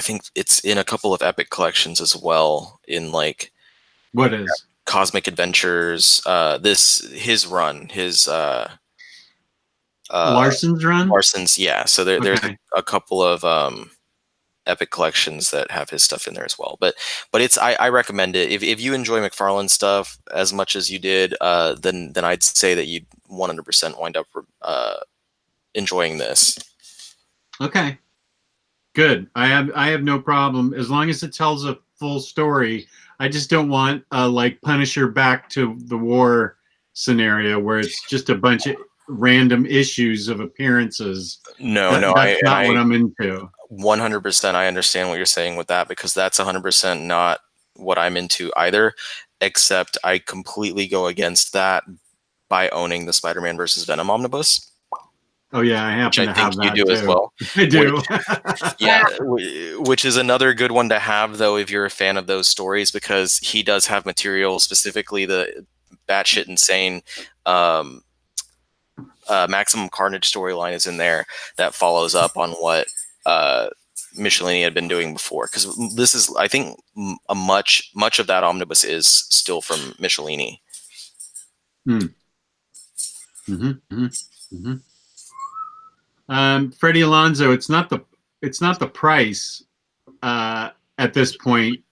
think it's in a couple of epic collections as well, in like What is Cosmic Adventures, his run, his Larson's run? Larson's, yeah. So there's Okay. a couple of epic collections that have his stuff in there as well. But it's I recommend it if you enjoy McFarlane stuff as much as you did. Then I'd say that you'd 100% wind up enjoying this. Okay. Good. I have no problem as long as it tells a full story. I just don't want like Punisher back to the war scenario where it's just a bunch of random issues of appearances. No, That's not what I'm into. 100%. I understand what you're saying with that, because that's 100% not what I'm into either. Except I completely go against that by owning the Spider-Man versus Venom omnibus. Oh yeah, I happen to have that. Which I think you do too. as well. I do. Yeah, which is another good one to have, though, if you're a fan of those stories, because he does have material, specifically the batshit insane Maximum Carnage storyline is in there that follows up on what Michelini had been doing before. Because this is, I think, much of that omnibus is still from Michelini. Freddie Alonso, it's not the price at this point.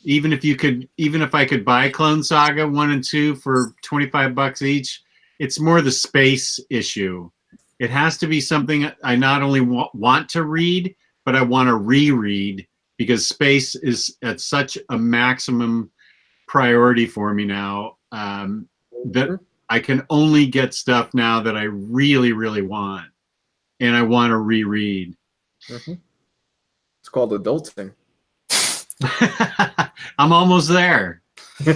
Even if I could buy Clone Saga 1 and 2 for $25 each, it's more the space issue. It has to be something I not only want to read, but I want to reread, because space is at such a maximum priority for me now that I can only get stuff now that I really, really want. And I want to reread. It's called adulting. I'm almost there. You're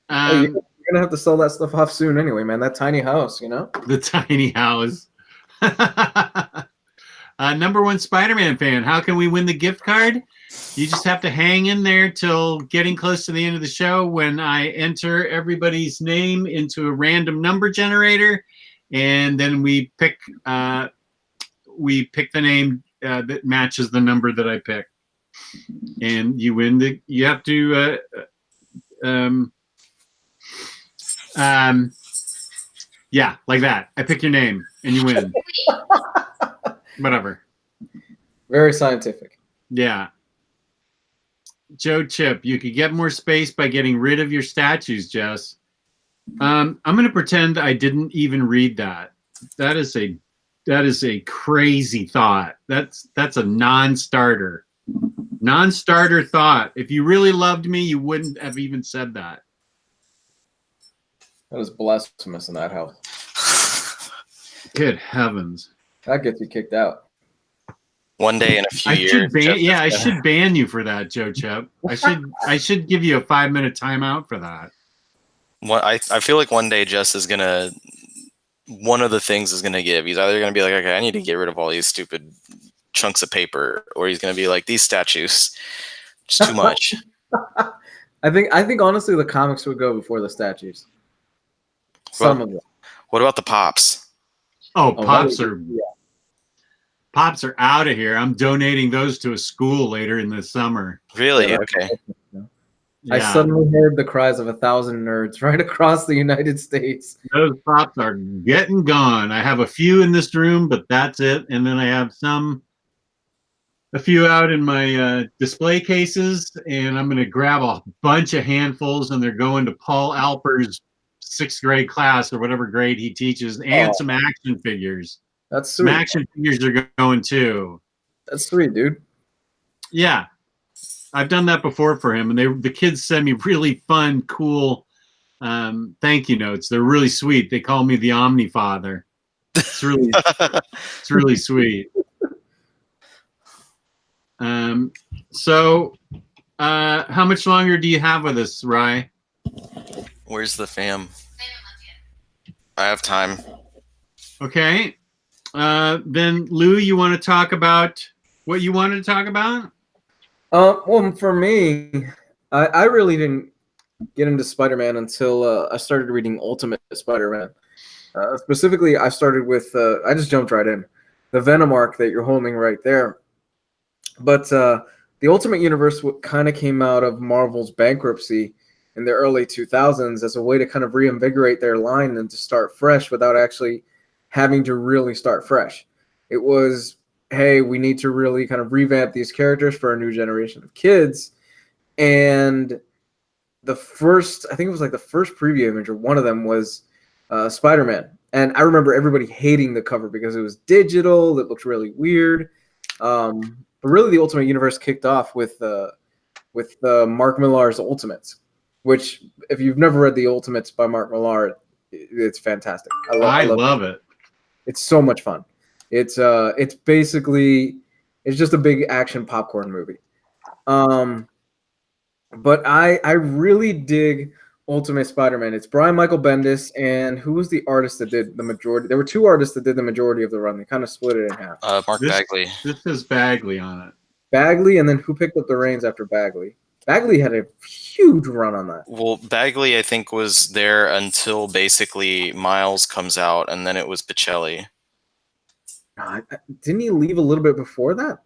gonna have to sell that stuff off soon anyway, man. That tiny house, you know? The tiny house. #1 Spider-Man fan. How can we win the gift card? You just have to hang in there till getting close to the end of the show, when I enter everybody's name into a random number generator. And then we pick the name that matches the number that I pick, and you win. You have to yeah, like that. I pick your name and you win. Whatever. Very scientific. Yeah. Joe Chip, you could get more space by getting rid of your statues, Jess. I'm going to pretend I didn't even read that. That is a crazy thought. That's a non-starter. Non-starter thought. If you really loved me, you wouldn't have even said that. That is blasphemous in that house. Good heavens. That gets you kicked out. One day in a few years. I should ban you for that, Joe Chip. I should give you a 5-minute timeout for that. I feel like one day Jess is gonna, one of the things is gonna give. He's either gonna be like, okay, I need to get rid of all these stupid chunks of paper, or he's gonna be like, these statues, just too much. I think honestly the comics would go before the statues. Some of them. What about the pops? Pops are out of here. I'm donating those to a school later in the summer. Really? Yeah, okay. I suddenly heard the cries of 1,000 nerds right across the United States. Those pops are getting gone. I have a few in this room, but that's it. And then I have some a few out in my display cases, and I'm going to grab a bunch of handfuls, and they're going to Paul Alper's 6th grade class or whatever grade he teaches, and some action figures. That's Some sweet. action figures are going too. That's sweet, dude. Yeah, I've done that before for him, and the kids send me really fun, cool thank you notes. They're really sweet. They call me the Omni Father. It's really sweet. So, how much longer do you have with us, Rye? Where's the fam? I have time. Okay. Then, Lou, you want to talk about what you wanted to talk about? Well, for me, I really didn't get into Spider-Man until I started reading Ultimate Spider-Man. Specifically, I started with, I just jumped right in, the Venom arc that you're holding right there. But the Ultimate Universe kind of came out of Marvel's bankruptcy in the early 2000s as a way to kind of reinvigorate their line and to start fresh without actually having to really start fresh. It was, hey, we need to really kind of revamp these characters for a new generation of kids. And the first, I think it was like the first preview image, or one of them was Spider-Man. And I remember everybody hating the cover because it was digital, it looked really weird. But really the Ultimate Universe kicked off with Mark Millar's Ultimates, which if you've never read the Ultimates by Mark Millar, it's fantastic. I love it. It's so much fun. It's basically, it's just a big action popcorn movie. But I really dig Ultimate Spider-Man. It's Brian Michael Bendis, and who was the artist that did the majority? There were two artists that did the majority of the run. They kind of split it in half. Mark Bagley. This says Bagley on it. Bagley, and then who picked up the reins after Bagley? Bagley had a huge run on that. Well, Bagley, I think, was there until basically Miles comes out, and then it was Pichelli. Didn't he leave a little bit before that?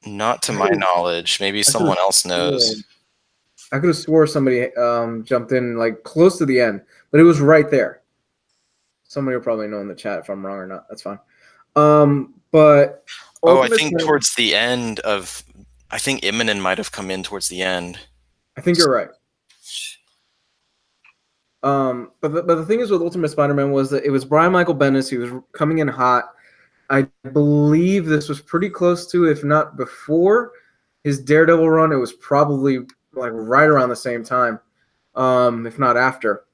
Not to my knowledge. Maybe someone else knows. I could have swore somebody jumped in like close to the end, but it was right there. Somebody will probably know in the chat if I'm wrong or not. That's fine. But I think towards the end of, I think Immonen might have come in towards the end. I think you're right. But the thing is with Ultimate Spider-Man was that it was Brian Michael Bendis. He was coming in hot. I believe this was pretty close to, if not before, his Daredevil run. It was probably like right around the same time, if not after.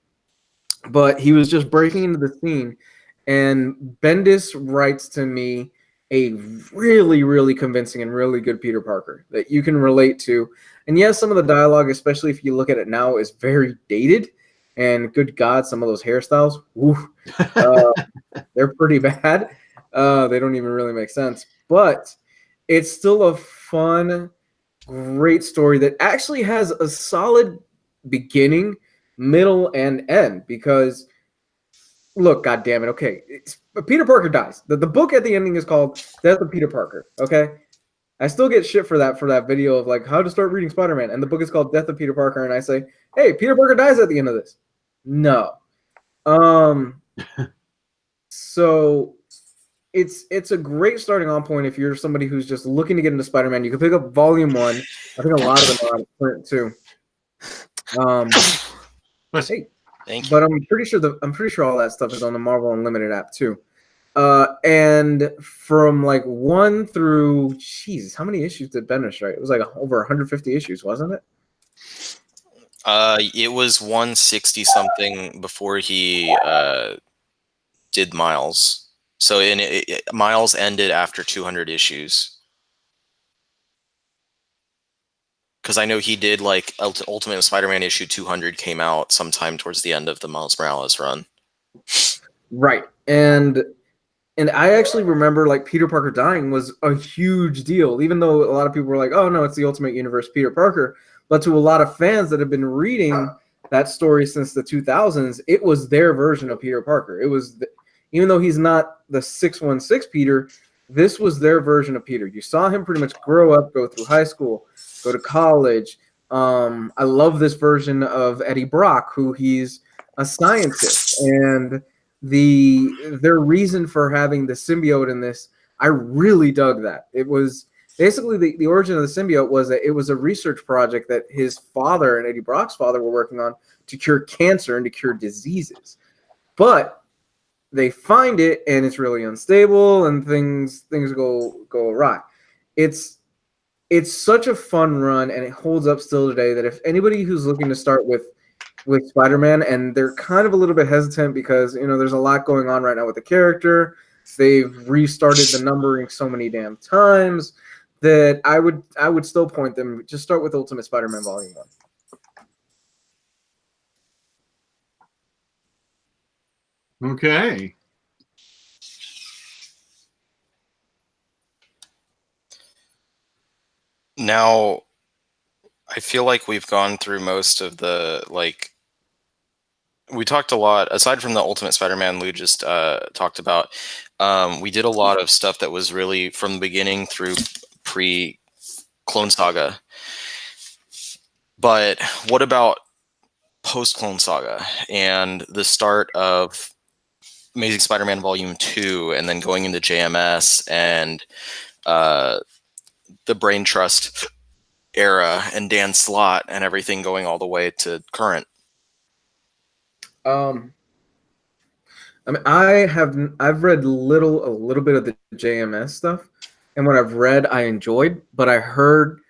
But he was just breaking into the scene, and Bendis writes to me a really, really convincing and really good Peter Parker that you can relate to. And yes, some of the dialogue, especially if you look at it now, is very dated. And good God, some of those hairstyles, they're pretty bad. They don't even really make sense. But it's still a fun, great story that actually has a solid beginning, middle, and end. Because, look, God damn it, okay, Peter Parker dies. The book at the ending is called Death of Peter Parker, okay? I still get shit for that video of, like, how to start reading Spider-Man. And the book is called Death of Peter Parker. And I say, hey, Peter Parker dies at the end of this. No. So it's a great starting on point if you're somebody who's just looking to get into Spider-Man. You can pick up volume 1. I think a lot of them are out of print too. But I'm pretty sure all that stuff is on the Marvel Unlimited app too. And from like 1 through, Jesus, how many issues did Bendis write? It was like over 150 issues, wasn't it? It was 160 something before he did Miles. So Miles ended after 200 issues. Because I know he did like Ultimate Spider-Man issue 200 came out sometime towards the end of the Miles Morales run. Right. And I actually remember like Peter Parker dying was a huge deal, even though a lot of people were like, oh no, it's the Ultimate Universe Peter Parker. But to a lot of fans that have been reading that story since the 2000s, it was their version of Peter Parker. It was, even though he's not the 616 Peter, this was their version of Peter. You saw him pretty much grow up, go through high school, go to college. I love this version of Eddie Brock, who he's a scientist. And their reason for having the symbiote in this I really dug that. It was basically the origin of the symbiote was that it was a research project that his father and Eddie Brock's father were working on to cure cancer and to cure diseases. But they find it and it's really unstable and things go awry. It's such a fun run and it holds up still today that if anybody who's looking to start with Spider-Man and they're kind of a little bit hesitant because there's a lot going on right now with the character, they've restarted the numbering so many damn times that I would still point them, just start with Ultimate Spider-Man Volume 1. Okay. Now, I feel like we've gone through most of the, we talked a lot, aside from the Ultimate Spider-Man Lou just talked about, we did a lot of stuff that was really from the beginning through pre-Clone Saga. But what about post-Clone Saga and the start of Amazing Spider-Man Volume 2 and then going into JMS and the Brain Trust era and Dan Slott and everything going all the way to current? I mean, I've read a little bit of the JMS stuff, and what I've read I enjoyed, but I heard,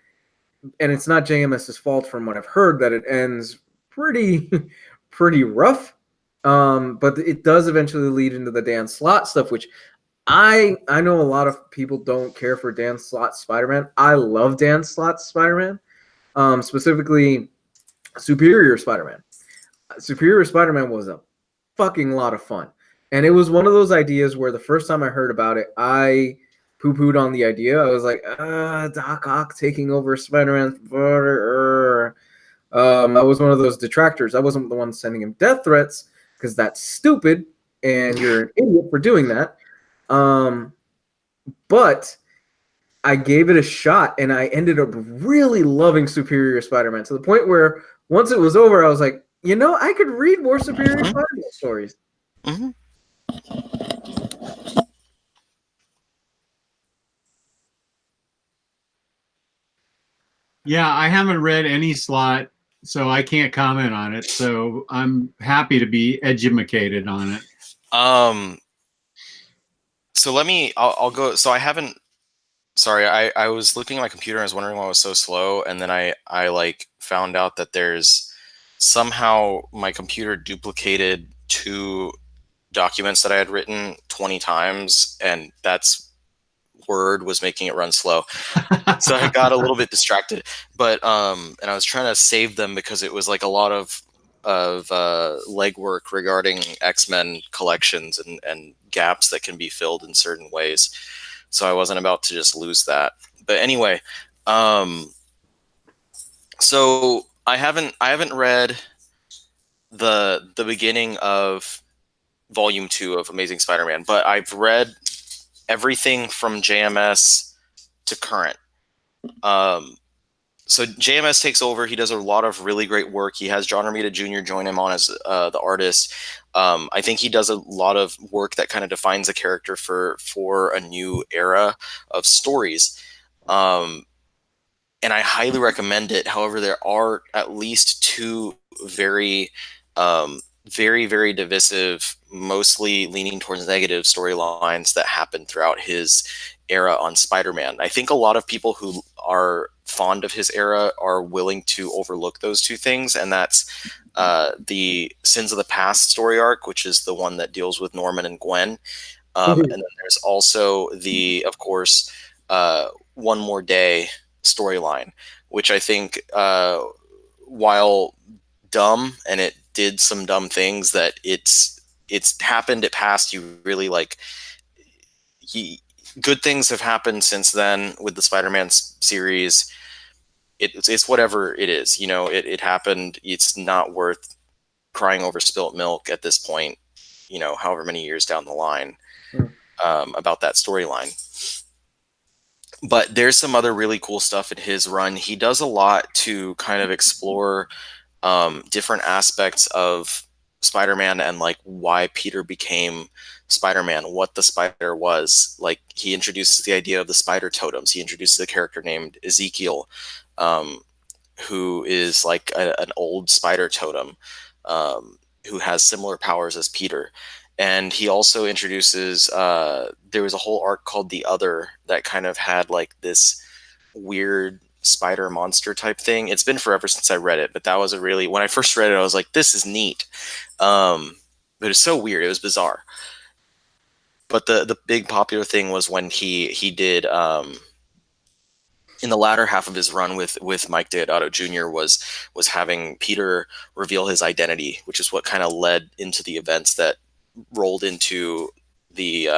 and it's not JMS's fault from what I've heard, that it ends pretty rough. But it does eventually lead into the Dan Slott stuff, which I know a lot of people don't care for Dan Slott's Spider-Man. I love Dan Slott's Spider-Man, specifically Superior Spider-Man. Superior Spider-Man was a fucking lot of fun. And it was one of those ideas where the first time I heard about it, I poo-pooed on the idea. I was like, Doc Ock taking over Spider-Man. I was one of those detractors. I wasn't the one sending him death threats because that's stupid and you're an idiot for doing that. But I gave it a shot and I ended up really loving Superior Spider-Man to the point where once it was over, I was like, I could read more Superior Spider-Man stories. Mm-hmm. Yeah, I haven't read any Slott, so I can't comment on it. So I'm happy to be educated on it. So I'll go. So I haven't, sorry, I was looking at my computer and I was wondering why it was so slow. And then I found out that there's somehow my computer duplicated 2 documents that I had written 20 times. And that's Word was making it run slow. So I got a little bit distracted, but, and I was trying to save them because it was like a lot of legwork regarding X-Men collections and gaps that can be filled in certain ways. So I wasn't about to just lose that. But anyway, so I haven't read the beginning of Volume 2 of Amazing Spider-Man, but I've read everything from JMS to current. So JMS takes over. He does a lot of really great work. He has John Romita Jr. join him on as the artist. I think he does a lot of work that kind of defines a character for a new era of stories. And I highly recommend it. However, there are at least 2 very, very divisive, mostly leaning towards negative storylines that happen throughout his era on Spider-Man. I think a lot of people who are fond of his era are willing to overlook those 2 things, and that's the Sins of the Past story arc, which is the one that deals with Norman and Gwen. And then there's also the, of course, One More Day storyline, which I think, while dumb and it did some dumb things, that it's happened, it passed, you really like, good things have happened since then with the Spider-Man series. It's whatever it is, it happened. It's not worth crying over spilt milk at this point, however many years down the line, about that storyline. But there's some other really cool stuff in his run. He does a lot to kind of explore different aspects of Spider-Man and like why Peter became Spider-Man, what the spider was. Like he introduces the idea of the spider totems. He introduces a character named Ezekiel, who is like an old spider totem, who has similar powers as Peter. And he also introduces, there was a whole arc called The Other that kind of had like this weird spider monster type thing. It's been forever since I read it, but that was a really, when I first read it, I was like, this is neat. But it's so weird. It was bizarre. But the big popular thing was when he did, in the latter half of his run with Mike Deodato Jr. was having Peter reveal his identity, which is what kind of led into the events that rolled into the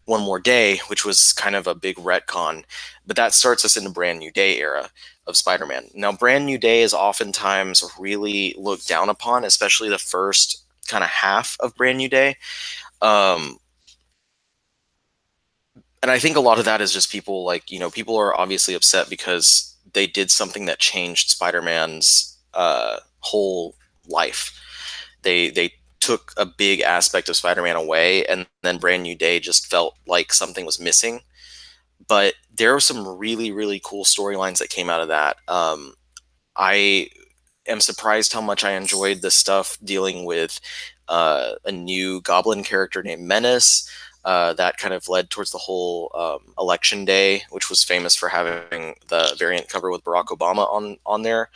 One More Day, which was kind of a big retcon. But that starts us in the Brand New Day era of Spider-Man. Now, Brand New Day is oftentimes really looked down upon, especially the first kind of half of Brand New Day. And I think a lot of that is just people like, people are obviously upset because they did something that changed Spider-Man's whole life. They took a big aspect of Spider-Man away, and then Brand New Day just felt like something was missing. But there are some really, really cool storylines that came out of that. I am surprised how much I enjoyed the stuff dealing with a new Goblin character named Menace. That kind of led towards the whole election day, which was famous for having the variant cover with Barack Obama on there.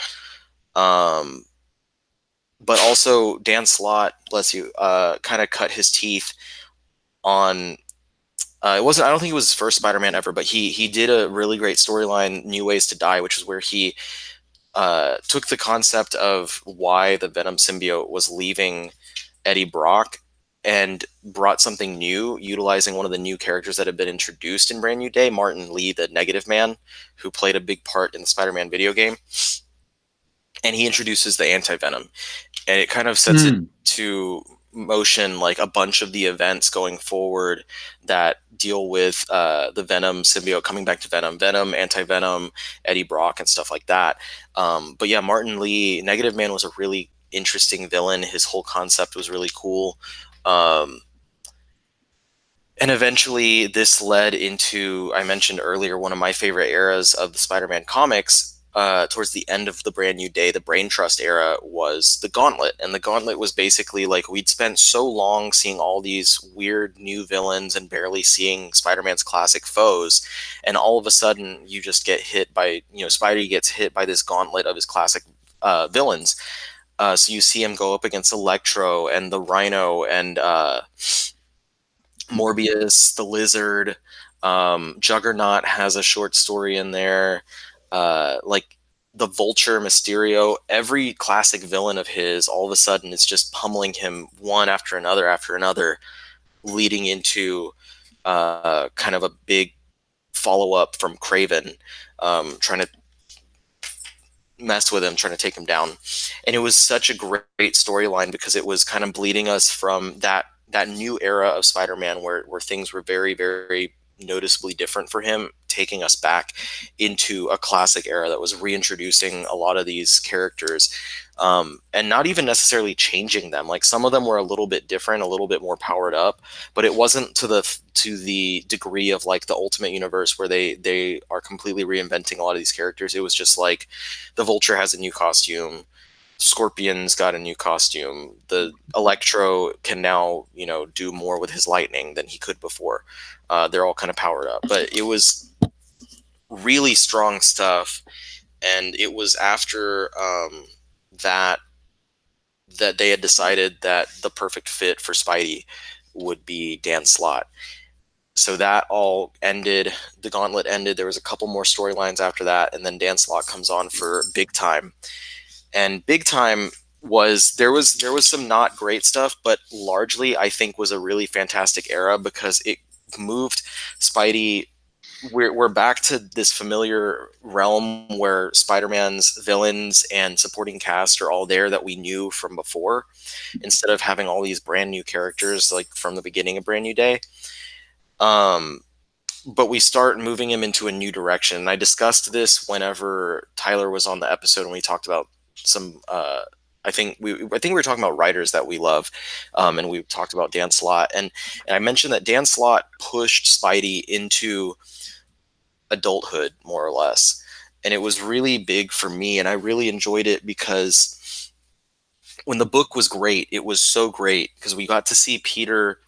But also Dan Slott, bless you, kind of cut his teeth on. I don't think it was his first Spider-Man ever, but he did a really great storyline, New Ways to Die, which is where he took the concept of why the Venom symbiote was leaving Eddie Brock and brought something new, utilizing one of the new characters that had been introduced in Brand New Day, Martin Lee, the Negative Man, who played a big part in the Spider-Man video game. And he introduces the Anti-Venom. And it kind of sets into motion like a bunch of the events going forward that deal with the Venom symbiote coming back to Venom, Anti-Venom, Eddie Brock, and stuff like that. But yeah, Martin Lee, Negative Man, was a really interesting villain. His whole concept was really cool. And eventually this led into, I mentioned earlier, one of my favorite eras of the Spider-Man comics. Towards the end of the Brand New Day, the Brain Trust era, was the Gauntlet. And the Gauntlet was basically like, we'd spent so long seeing all these weird new villains and barely seeing Spider-Man's classic foes. And all of a sudden you just get hit by, Spidey gets hit by this gauntlet of his classic villains. So you see him go up against Electro and the Rhino and Morbius, the Lizard. Juggernaut has a short story in there. Like the Vulture, Mysterio, every classic villain of his, all of a sudden it's just pummeling him one after another, leading into kind of a big follow-up from Kraven, trying to mess with him, trying to take him down. And it was such a great storyline because it was kind of bleeding us from that new era of Spider-Man where things were very, very noticeably different for him, taking us back into a classic era that was reintroducing a lot of these characters, and not even necessarily changing them. Like some of them were a little bit different, a little bit more powered up, but it wasn't to the degree of like the Ultimate Universe where they are completely reinventing a lot of these characters. It was just like the Vulture has a new costume, Scorpion's got a new costume, the Electro can now do more with his lightning than he could before. They're all kind of powered up, but it was really strong stuff. And it was after that they had decided that the perfect fit for Spidey would be Dan Slott. So that all ended. The Gauntlet ended. There was a couple more storylines after that, and then Dan Slott comes on for Big Time. And Big Time there was some not great stuff, but largely I think was a really fantastic era because it moved Spidey. We're back to this familiar realm where Spider-Man's villains and supporting cast are all there that we knew from before, instead of having all these brand new characters like from the beginning of Brand New Day. But we start moving him into a new direction. And I discussed this whenever Tyler was on the episode and we talked about some I think we were talking about writers that we love, and we talked about Dan Slott, and I mentioned that Dan Slott pushed Spidey into adulthood, more or less, and it was really big for me, and I really enjoyed it because when the book was great, it was so great because we got to see Peter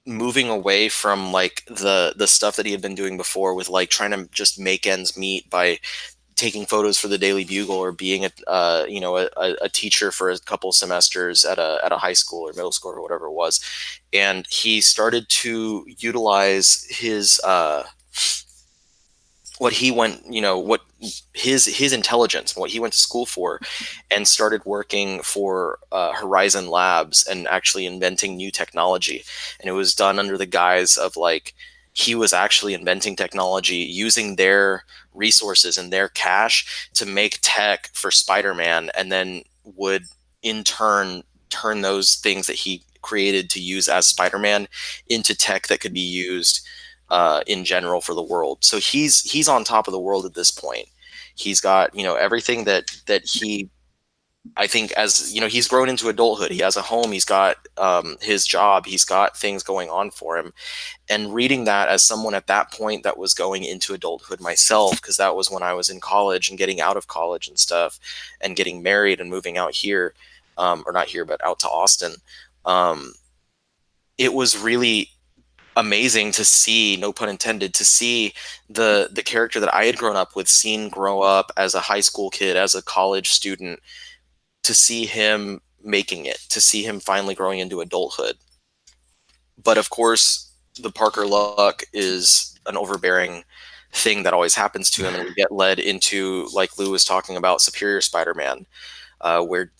moving away from like the stuff that he had been doing before with like trying to just make ends meet by taking photos for the Daily Bugle or being a teacher for a couple semesters at a high school or middle school or whatever it was, and he started to utilize his what his intelligence, what he went to school for, and started working for Horizon Labs and actually inventing new technology. And it was done under the guise of like he was actually inventing technology using their resources and their cash to make tech for Spider-Man, and then would in turn turn those things that he created to use as Spider-Man into tech that could be used in general for the world. So he's on top of the world at this point. He's got, everything that he, I think, as he's grown into adulthood. He has a home. He's got his job. He's got things going on for him. And reading that as someone at that point that was going into adulthood myself, because that was when I was in college and getting out of college and stuff, and getting married and moving out here, or not here, but out to Austin. It was really amazing to see, no pun intended, to see the character that I had grown up with, seen grow up as a high school kid, as a college student, to see him making it, to see him finally growing into adulthood. But of course, the Parker luck is an overbearing thing that always happens to him, and we get led into, like Lou was talking about, Superior Spider-Man, where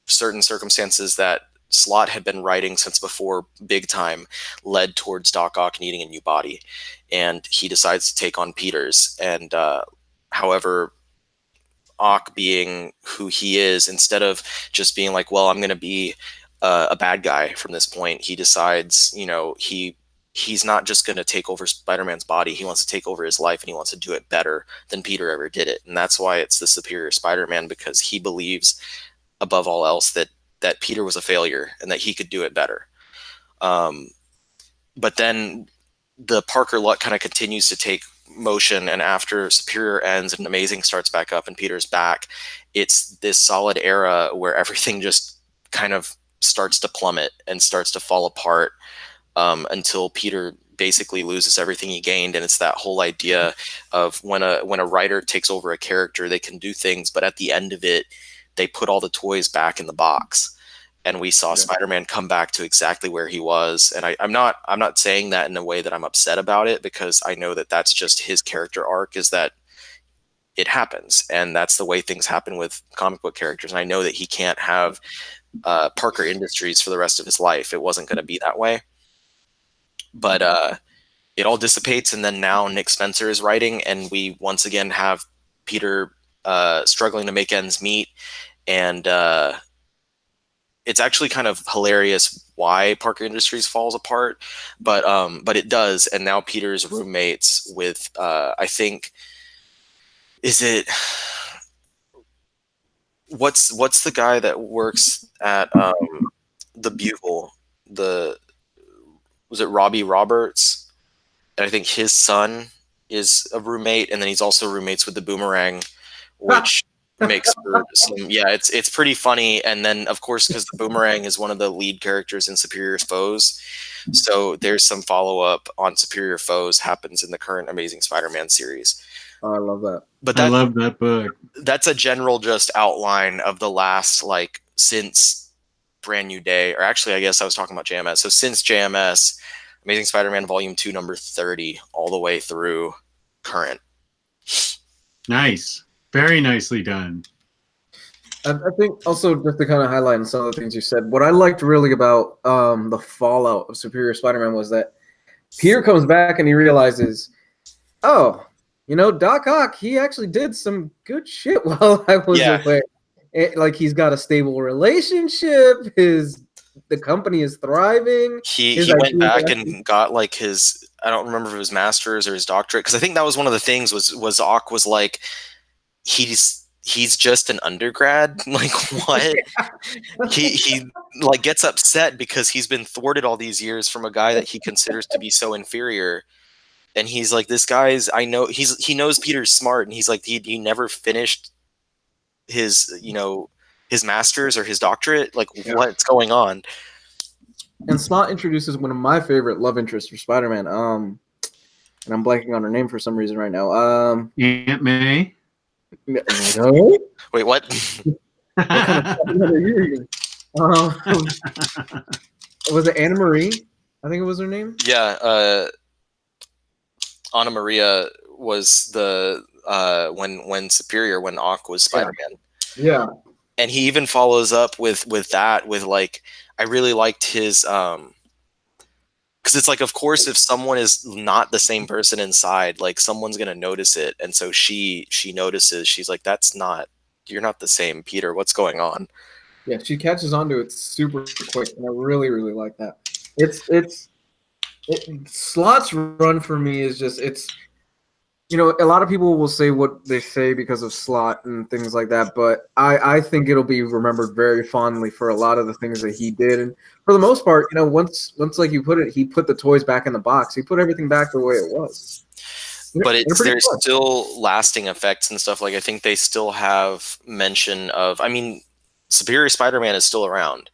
certain circumstances that Slott had been writing since before Big Time led towards Doc Ock needing a new body, and he decides to take on Peters. And however, Ock, being who he is, instead of just being like, well, I'm going to be a bad guy from this point, he decides, he's not just going to take over Spider-Man's body. He wants to take over his life, and he wants to do it better than Peter ever did it. And that's why it's the Superior Spider-Man, because he believes above all else that Peter was a failure and that he could do it better. But then the Parker luck kind of continues to take motion, and after Superior ends and Amazing starts back up and Peter's back, it's this solid era where everything just kind of starts to plummet and starts to fall apart, until Peter basically loses everything he gained. And it's that whole idea of when a writer takes over a character, they can do things, but at the end of it, they put all the toys back in the box. And we saw Spider-Man come back to exactly where he was. And I'm not saying that in a way that I'm upset about it, because I know that that's just his character arc, is that it happens. And that's the way things happen with comic book characters. And I know that he can't have Parker Industries for the rest of his life. It wasn't going to be that way. But it all dissipates. And then now Nick Spencer is writing, and we once again have Peter struggling to make ends meet. And it's actually kind of hilarious why Parker Industries falls apart, but it does. And now Peter's roommates with, I think, what's the guy that works at the Bugle? Was it Robbie Roberts? And I think his son is a roommate, and then he's also roommates with the Boomerang, which makes for some, it's pretty funny. And then of course, because the Boomerang is one of the lead characters in Superior Foes, so there's some follow-up on Superior Foes happens in the current Amazing Spider-Man series. Oh, I love that. But I love that book. That's a general just outline of the last, like, since Brand New Day, or actually I guess I was talking about JMS. So since JMS, Amazing Spider-Man Volume 2, number 30, all the way through current. Nice. Very nicely done. I think also, just to kind of highlight some of the things you said, what I liked really about the fallout of Superior Spider-Man was that Peter comes back and he realizes, oh, Doc Ock, he actually did some good shit while I was away. Like, he's got a stable relationship. The company is thriving. He went back and got like his, I don't remember if it was master's or his doctorate, because I think that was one of the things was Ock was like, he's he's just an undergrad. Like, what? he like gets upset because he's been thwarted all these years from a guy that he considers to be so inferior. And he's like, this guy's, I know he knows Peter's smart, and he's like, he never finished his, his master's or his doctorate. Like, what's going on? And Slott introduces one of my favorite love interests for Spider-Man. And I'm blanking on her name for some reason right now. Aunt May. No? Wait, what? What kind of are you reading? Was it Anna Marie? I think it was her name. Yeah, Anna Maria was the when Superior, when Ock was Spider-Man. Yeah. And he even follows up with that with like, I really liked his because it's like, of course, if someone is not the same person inside, like someone's gonna notice it. And so she notices, she's like, you're not the same Peter, what's going on? Yeah, she catches on to it super quick, and I really, really like that. Slott's run for me is just, a lot of people will say what they say because of Slott and things like that, but I think it'll be remembered very fondly for a lot of the things that he did. And for the most part, once like you put it, he put the toys back in the box. He put everything back the way it was. But there's still lasting effects and stuff. Like, I think they still have mention of, I mean, Superior Spider-Man is still around.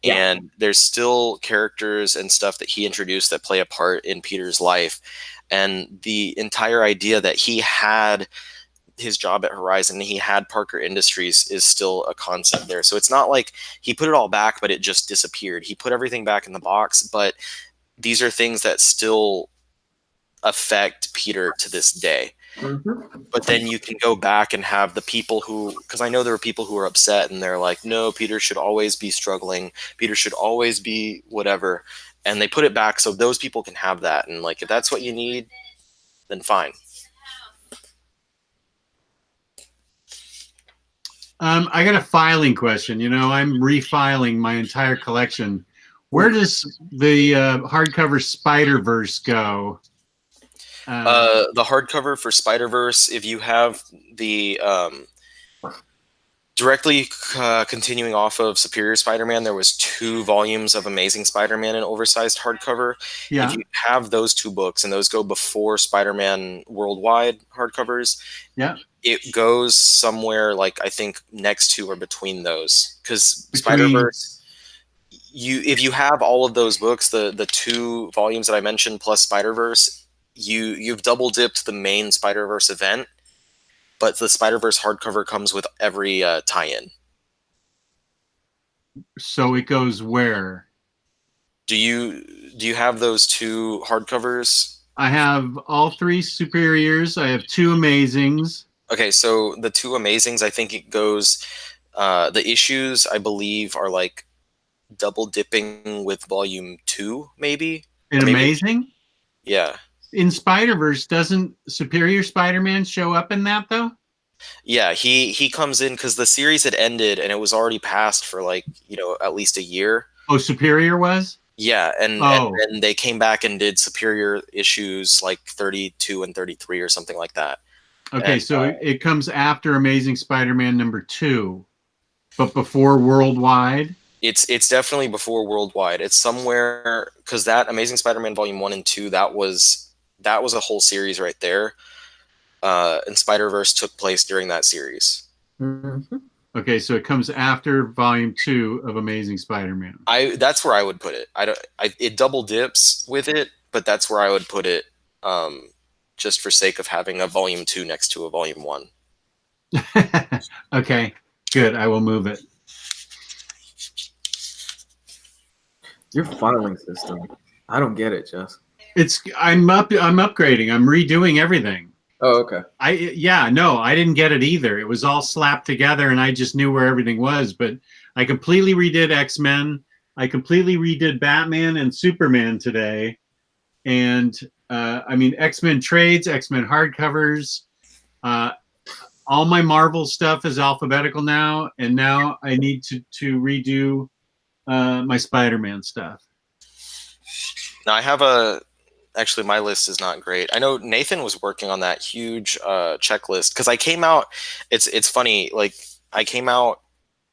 Yeah. And there's still characters and stuff that he introduced that play a part in Peter's life. And the entire idea that he had his job at Horizon, and he had Parker Industries, is still a concept there. So it's not like he put it all back, but it just disappeared. He put everything back in the box, but these are things that still affect Peter to this day. Mm-hmm. But then you can go back and have the people who, because I know there are people who are upset and they're like, no, Peter should always be struggling. Peter should always be whatever. And they put it back so those people can have that. And like, if that's what you need, then fine. I got a filing question. I'm refiling my entire collection. Where does the hardcover Spider-Verse go? The hardcover for Spider-Verse, if you have the directly continuing off of Superior Spider-Man, there was 2 volumes of Amazing Spider-Man in oversized hardcover. Yeah. If you have those 2 books, and those go before Spider-Man Worldwide hardcovers, yeah, it goes somewhere like, I think next to or between those, because Spider-Verse, if you have all of those books, the 2 volumes that I mentioned plus Spider-Verse, you've double dipped the main Spider-Verse event, but the Spider-Verse hardcover comes with every tie-in. So it goes where? Do you have those 2 hardcovers? I have all 3 Superiors. I have 2 Amazings. Okay, so the 2 Amazings, I think it goes, the issues, I believe, are like double dipping with volume 2, maybe? In Amazing? Yeah. In Spider-Verse, doesn't Superior Spider-Man show up in that, though? Yeah, he comes in because the series had ended and it was already passed for like, at least a year. Oh, Superior was? Yeah, and they came back and did Superior issues like 32 and 33 or something like that. Okay, and, so it comes after Amazing Spider-Man #2, but before Worldwide? It's definitely before Worldwide. It's somewhere, because that Amazing Spider-Man Volume 1 and 2, that was a whole series right there. And Spider-Verse took place during that series. Mm-hmm. Okay, so it comes after Volume 2 of Amazing Spider-Man. That's where I would put it. It double dips with it, but that's where I would put it, just for sake of having a Volume 2 next to a Volume 1. Okay, good. I will move it. Your filing system, I don't get it, Jess. I'm upgrading. I'm redoing everything. Oh, okay. I didn't get it either. It was all slapped together, and I just knew where everything was. But I completely redid X-Men. I completely redid Batman and Superman today, and X-Men trades, X-Men hardcovers. All my Marvel stuff is alphabetical now, and now I need to redo my Spider-Man stuff. Now I have a actually, my list is not great. I know Nathan was working on that huge checklist because I came out. It's funny. Like I came out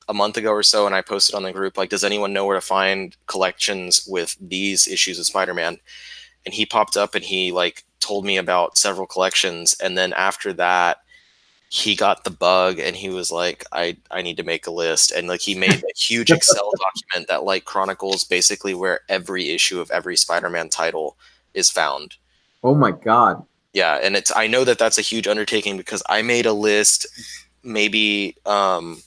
a month ago or so, and I posted on the group like, does anyone know where to find collections with these issues of Spider-Man? And he popped up and he like told me about several collections, and then after that, he got the bug and he was like, I need to make a list. And like he made a huge Excel document that like chronicles basically where every issue of every Spider-Man title is found. Oh my God. Yeah. And I know that that's a huge undertaking because I made a list maybe 8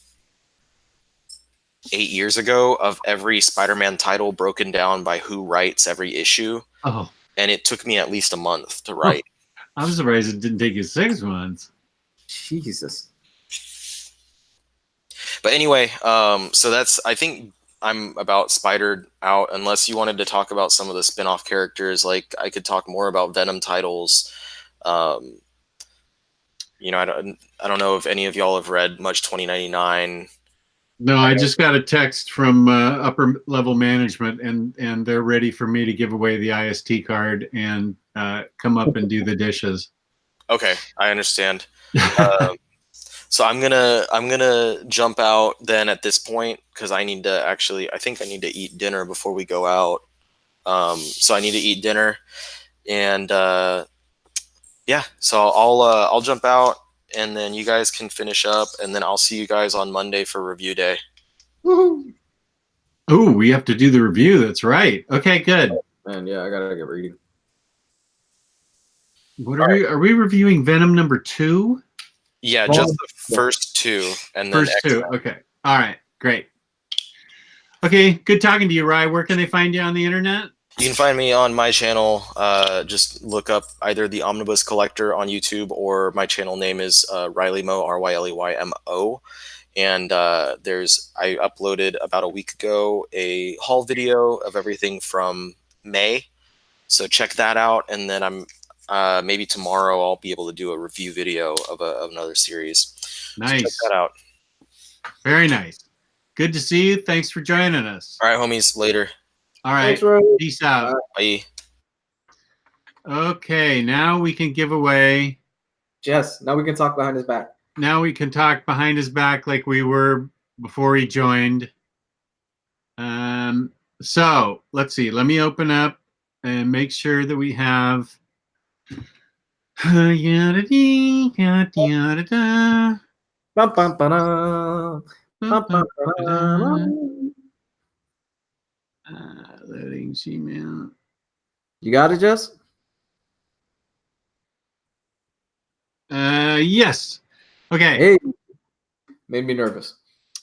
years ago of every Spider-Man title broken down by who writes every issue. Oh. And it took me at least a month to write. I'm surprised it didn't take you 6 months. Jesus. But anyway, so that's, I think I'm about spidered out, unless you wanted to talk about some of the spin-off characters. Like I could talk more about Venom titles. You know, I don't know if any of y'all have read much 2099. No, I just got a text from upper level management, and they're ready for me to give away the IST card and come up and do the dishes. Okay, I understand. So I'm gonna jump out then at this point because I need to I think I need to eat dinner before we go out. So I need to eat dinner, and yeah. So I'll jump out, and then you guys can finish up, and then I'll see you guys on Monday for review day. Woohoo. Oh, we have to do the review. That's right. Okay, good. Man, yeah, I gotta get reading. What are we reviewing? Venom #2? Yeah, just the first 2, and then first 2. Okay. All right. Great. Okay. Good talking to you, Rye. Where can they find you on the internet? You can find me on my channel. Just look up either the Omnibus Collector on YouTube, or my channel name is Ryleymo, RYLEYMO. And I uploaded about a week ago a haul video of everything from May. So check that out. And then maybe tomorrow I'll be able to do a review video of another series. Nice. So check that out. Very nice. Good to see you. Thanks for joining us. All right, homies. Later. All right. Thanks, Peace out. Bye. Okay. Now we can give away. Jess, now we can talk behind his back. Now we can talk behind his back like we were before he joined. So let's see. Let me open up and make sure that we have. Letting Gmail. You got it, Jess? Yes. Okay. Hey, made me nervous.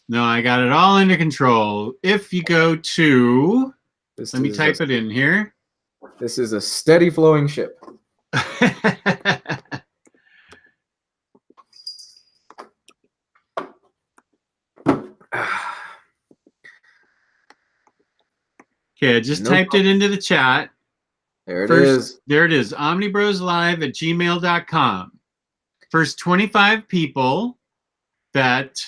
No, I got it all under control. If you go to, let me type it in here. This is a steady flowing ship. Okay, I just typed it into the chat. There it is. There it is. Omnibroslive@gmail.com. First 25 people that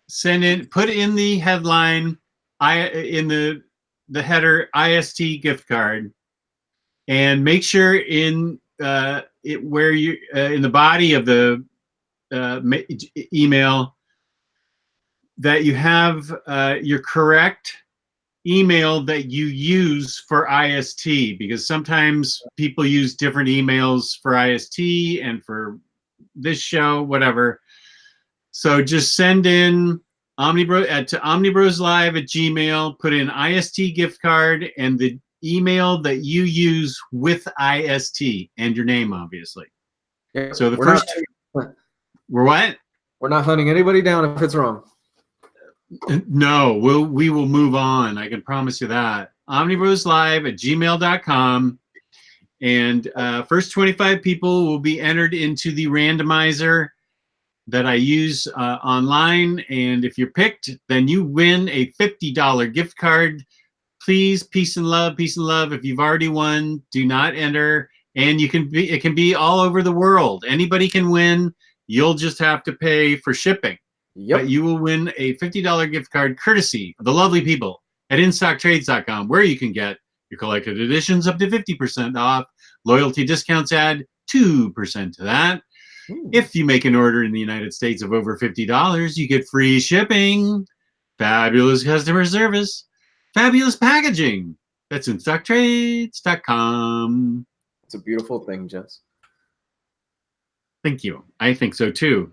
send in, put in the headline, in the header, IST gift card, and make sure in where you in the body of the email that you have your correct email that you use for IST, because sometimes people use different emails for IST and for this show, whatever. So just send in to omnibroslive@gmail, put in IST gift card and the email that you use with IST and your name, obviously. Yeah, so the first, we're what? We're not hunting anybody down if it's wrong. No, we will move on. I can promise you that. omnibroslive@gmail.com, and first 25 people will be entered into the randomizer that I use online. And if you're picked, then you win a $50 gift card. Please, peace and love, peace and love. If you've already won, do not enter. And it can be all over the world. Anybody can win. You'll just have to pay for shipping. Yep. But you will win a $50 gift card courtesy of the lovely people at InStockTrades.com, where you can get your collected editions up to 50% off, Loyalty discounts add 2% to that. If you make an order in the United States of over $50, you get free shipping, fabulous customer service, fabulous packaging. That's InStockTrades.com. It's a beautiful thing, Jess. Thank you. I think so too.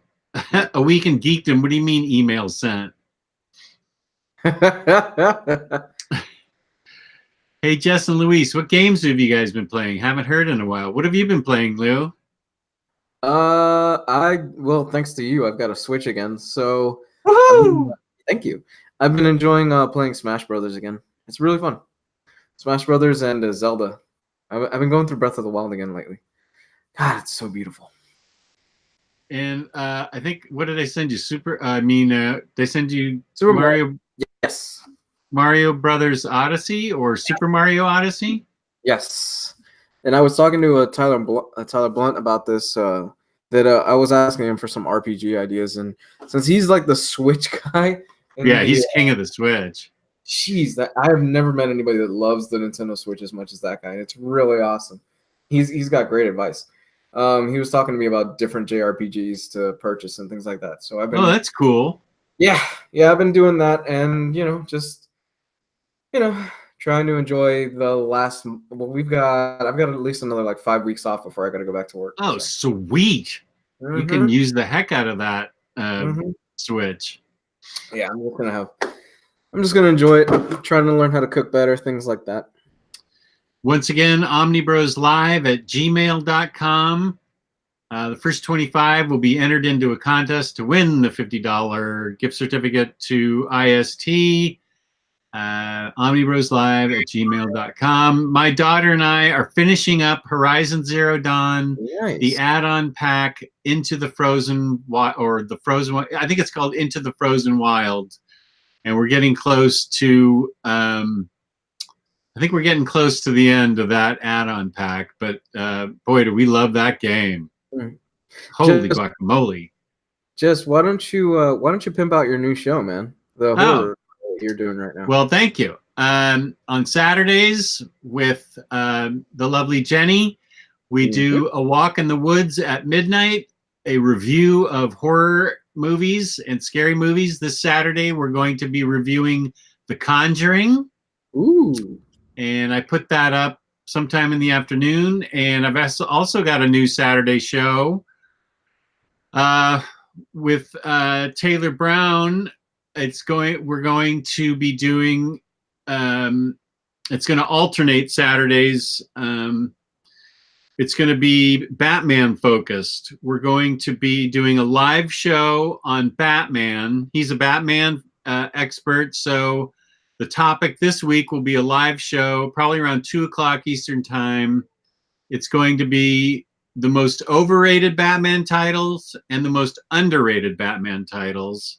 A week in geekdom. What do you mean email sent? Hey, Jess and Luis, what games have you guys been playing? Haven't heard in a while. What have you been playing, Lou? Well, thanks to you, I've got a Switch again. So, thank you. I've been enjoying playing Smash Brothers again. It's really fun. Smash Brothers and Zelda. I've been going through Breath of the Wild again lately. God, it's so beautiful. And I think, what did they send you? They send you Super Mario. Yes. Mario Brothers Odyssey or Super Mario Odyssey? Yes. And I was talking to Tyler Blunt about this. I was asking him for some RPG ideas, and since he's like the Switch guy, he's king of the Switch. Jeez, I have never met anybody that loves the Nintendo Switch as much as that guy. It's really awesome. He's got great advice. He was talking to me about different JRPGs to purchase and things like that. So I've been. Oh, that's cool. Yeah, I've been doing that, and trying to enjoy the last. Well, I've got at least another like 5 weeks off before I got to go back to work. Oh, sweet! You can use the heck out of that Switch. Yeah, I'm just gonna enjoy it. I'm trying to learn how to cook better, things like that. Once again, Omnibroslive at gmail.com. The first 25 will be entered into a contest to win the $50 gift certificate to IST. Omnibroslive at gmail.com. My daughter and I are finishing up Horizon Zero Dawn, the add-on pack Into the Frozen, or the Frozen, I think it's called Into the Frozen Wild. And we're getting close to, I think we're getting close to the end of that add-on pack. But boy, do we love that game. Holy guacamole. Jess, why don't you pimp out your new show, man? The horror you're doing right now. Well, thank you. On Saturdays with the lovely Jenny, we do a walk in the woods at midnight, a review of horror movies and scary movies. This Saturday, we're going to be reviewing The Conjuring. Ooh. And I put that up sometime in the afternoon. And I've also got a new Saturday show with Taylor Brown. We're going to be doing, it's going to alternate Saturdays. It's going to be Batman focused. We're going to be doing a live show on Batman. He's a Batman expert. So the topic this week will be a live show, probably around 2:00 Eastern time. It's going to be the most overrated Batman titles and the most underrated Batman titles.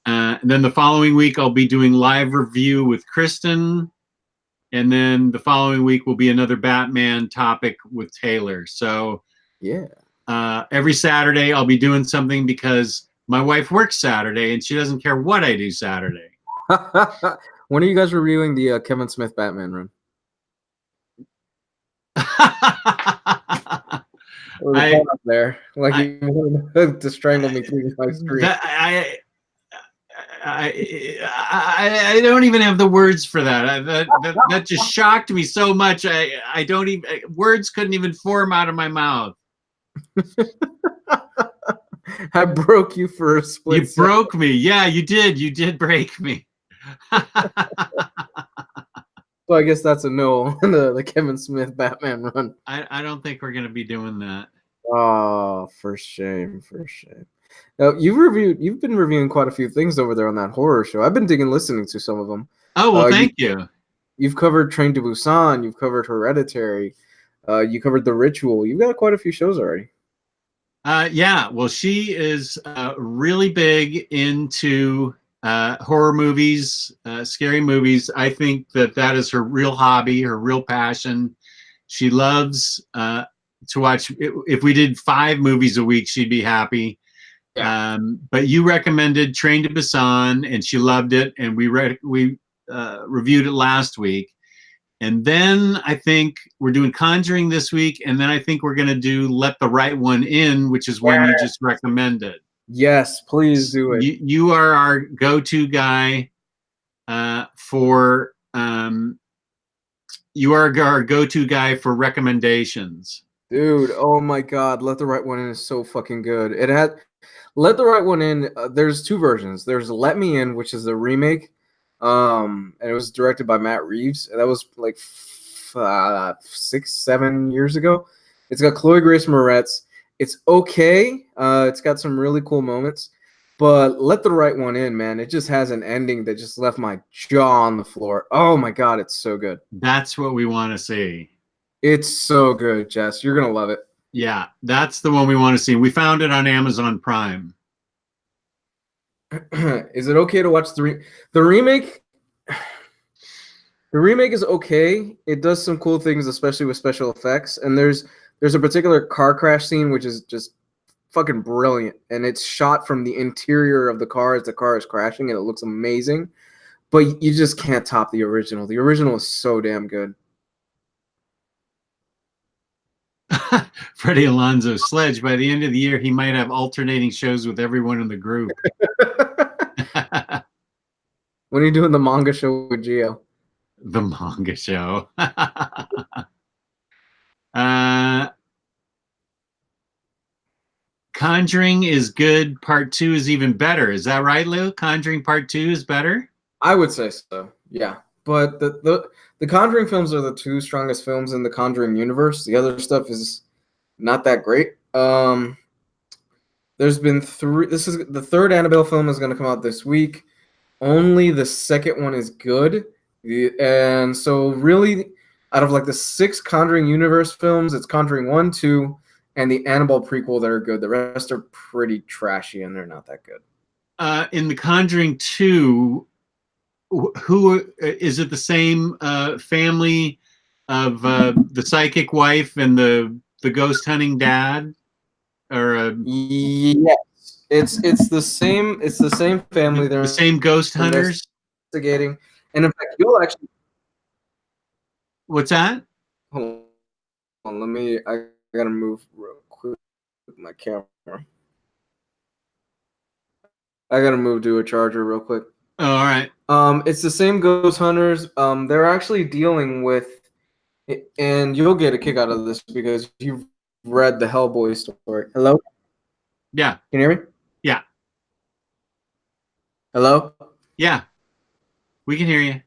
And then the following week, I'll be doing live review with Kristan. And then the following week will be another Batman topic with Taylor. So every Saturday, I'll be doing something because my wife works Saturday and she doesn't care what I do Saturday. When are you guys reviewing the Kevin Smith Batman run? Up there, like you wanted to strangle me through my screen. I don't even have the words for that. That just shocked me so much. I don't even, words couldn't even form out of my mouth. I broke you for a split. You broke me. Yeah, you did. You did break me. So I guess that's a no on the Kevin Smith Batman run. I don't think we're gonna be doing that. Oh, for shame. Now, you've been reviewing quite a few things over there on that horror show. I've been listening to some of them. Oh, well, thank you. You've covered Train to Busan. You've covered Hereditary. You covered The Ritual. You've got quite a few shows already. Yeah, well, she is really big into horror movies, scary movies. I think that is her real hobby, her real passion. She loves to watch. If we did 5 movies a week, she'd be happy. Yeah. But you recommended Train to Busan, and she loved it, and we reviewed it last week. And then I think we're doing Conjuring this week, and then I think we're going to do Let the Right One In, which is one you just recommended. Yes, please do it. You are our go-to guy for you are our go-to guy for recommendations. Dude, oh my God, Let the Right One In is so fucking good. It had Let the Right One In. There's two versions. There's Let Me In, which is the remake, and it was directed by Matt Reeves. And that was like 6-7 years ago. It's got Chloe Grace Moretz. It's okay. It's got some really cool moments, but Let the Right One In, man, it just has an ending that just left my jaw on the floor. Oh my God, it's so good. That's what we want to see. It's so good, Jess. You're gonna love it. Yeah, that's the one we want to see. We found it on Amazon Prime. Is it okay to watch the remake? The remake is okay. It does some cool things, especially with special effects. And there's a particular car crash scene which is just fucking brilliant, and it's shot from the interior of the car as the car is crashing, and it looks amazing. But you just can't top the original. The original is so damn good. Freddie Alonso Sledge. By the end of the year, he might have alternating shows with everyone in the group. When are you doing the manga show with Gio? The manga show. Conjuring is good. Part 2 is even better. Is that right, Lou? Conjuring Part 2 is better? I would say so, yeah. But the Conjuring films are the two strongest films in the Conjuring universe. The other stuff is not that great. There's been 3. This is the third Annabelle film is going to come out this week. Only the second one is good. And so really, out of like the 6 Conjuring universe films, it's Conjuring 1, 2, and the Annabelle prequel that are good. The rest are pretty trashy, and they're not that good. In the Conjuring 2, who is it? The same family of the psychic wife and the ghost hunting dad, or yes, it's the same. It's the same family. They're the same ghost hunters investigating, and in fact, you'll actually. What's that? Hold on, let me. I gotta move real quick with my camera. I gotta move to a charger real quick. Oh, all right. It's the same ghost hunters. They're actually dealing with, and you'll get a kick out of this because you've read the Hellboy story. Hello? Yeah. Can you hear me? Yeah. Hello? Yeah. We can hear you.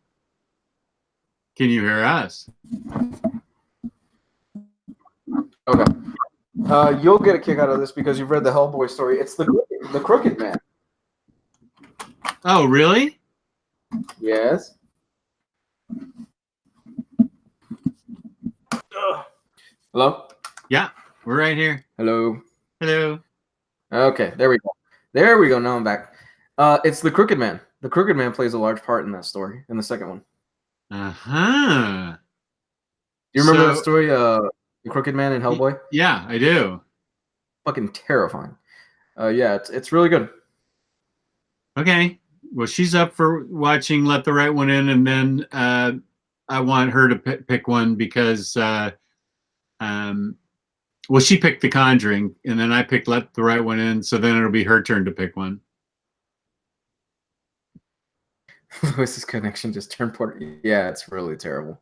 Can you hear us? Okay. You'll get a kick out of this because you've read the Hellboy story. It's the Crooked Man. Oh, really? Yes. Hello? Yeah, we're right here. Hello. Hello. Okay, there we go. There we go. Now I'm back. It's the Crooked Man. The Crooked Man plays a large part in that story, in the second one. Uh-huh. Do you remember that story, the Crooked Man in Hellboy? Yeah, I do. Fucking terrifying. Yeah, it's really good. Okay. Well, she's up for watching Let the Right One In, and then I want her to pick one because, well, she picked The Conjuring, and then I picked Let the Right One In, so then it'll be her turn to pick one. Lewis's connection just turned port. Yeah, it's really terrible.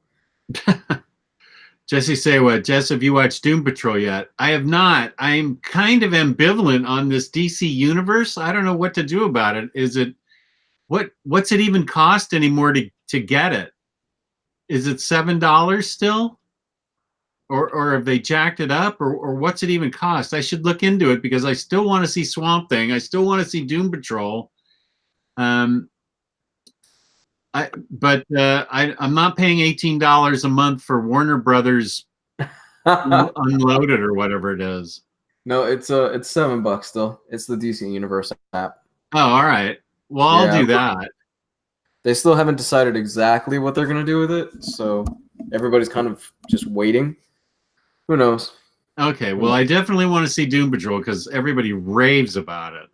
Jesse say what? Jess, have you watched Doom Patrol yet? I have not. I'm kind of ambivalent on this DC universe. I don't know what to do about it. Is it what's it even cost anymore to get it? Is it $7 still? Or have they jacked it up? Or what's it even cost? I should look into it because I still want to see Swamp Thing. I still want to see Doom Patrol. I'm not paying $18 a month for Warner Brothers Unloaded or whatever it is. No, it's $7 still. It's the DC Universe app. Oh, all right. Well, I'll do that. They still haven't decided exactly what they're gonna do with it, so everybody's kind of just waiting. Who knows? Okay, well, I definitely want to see Doom Patrol because everybody raves about it.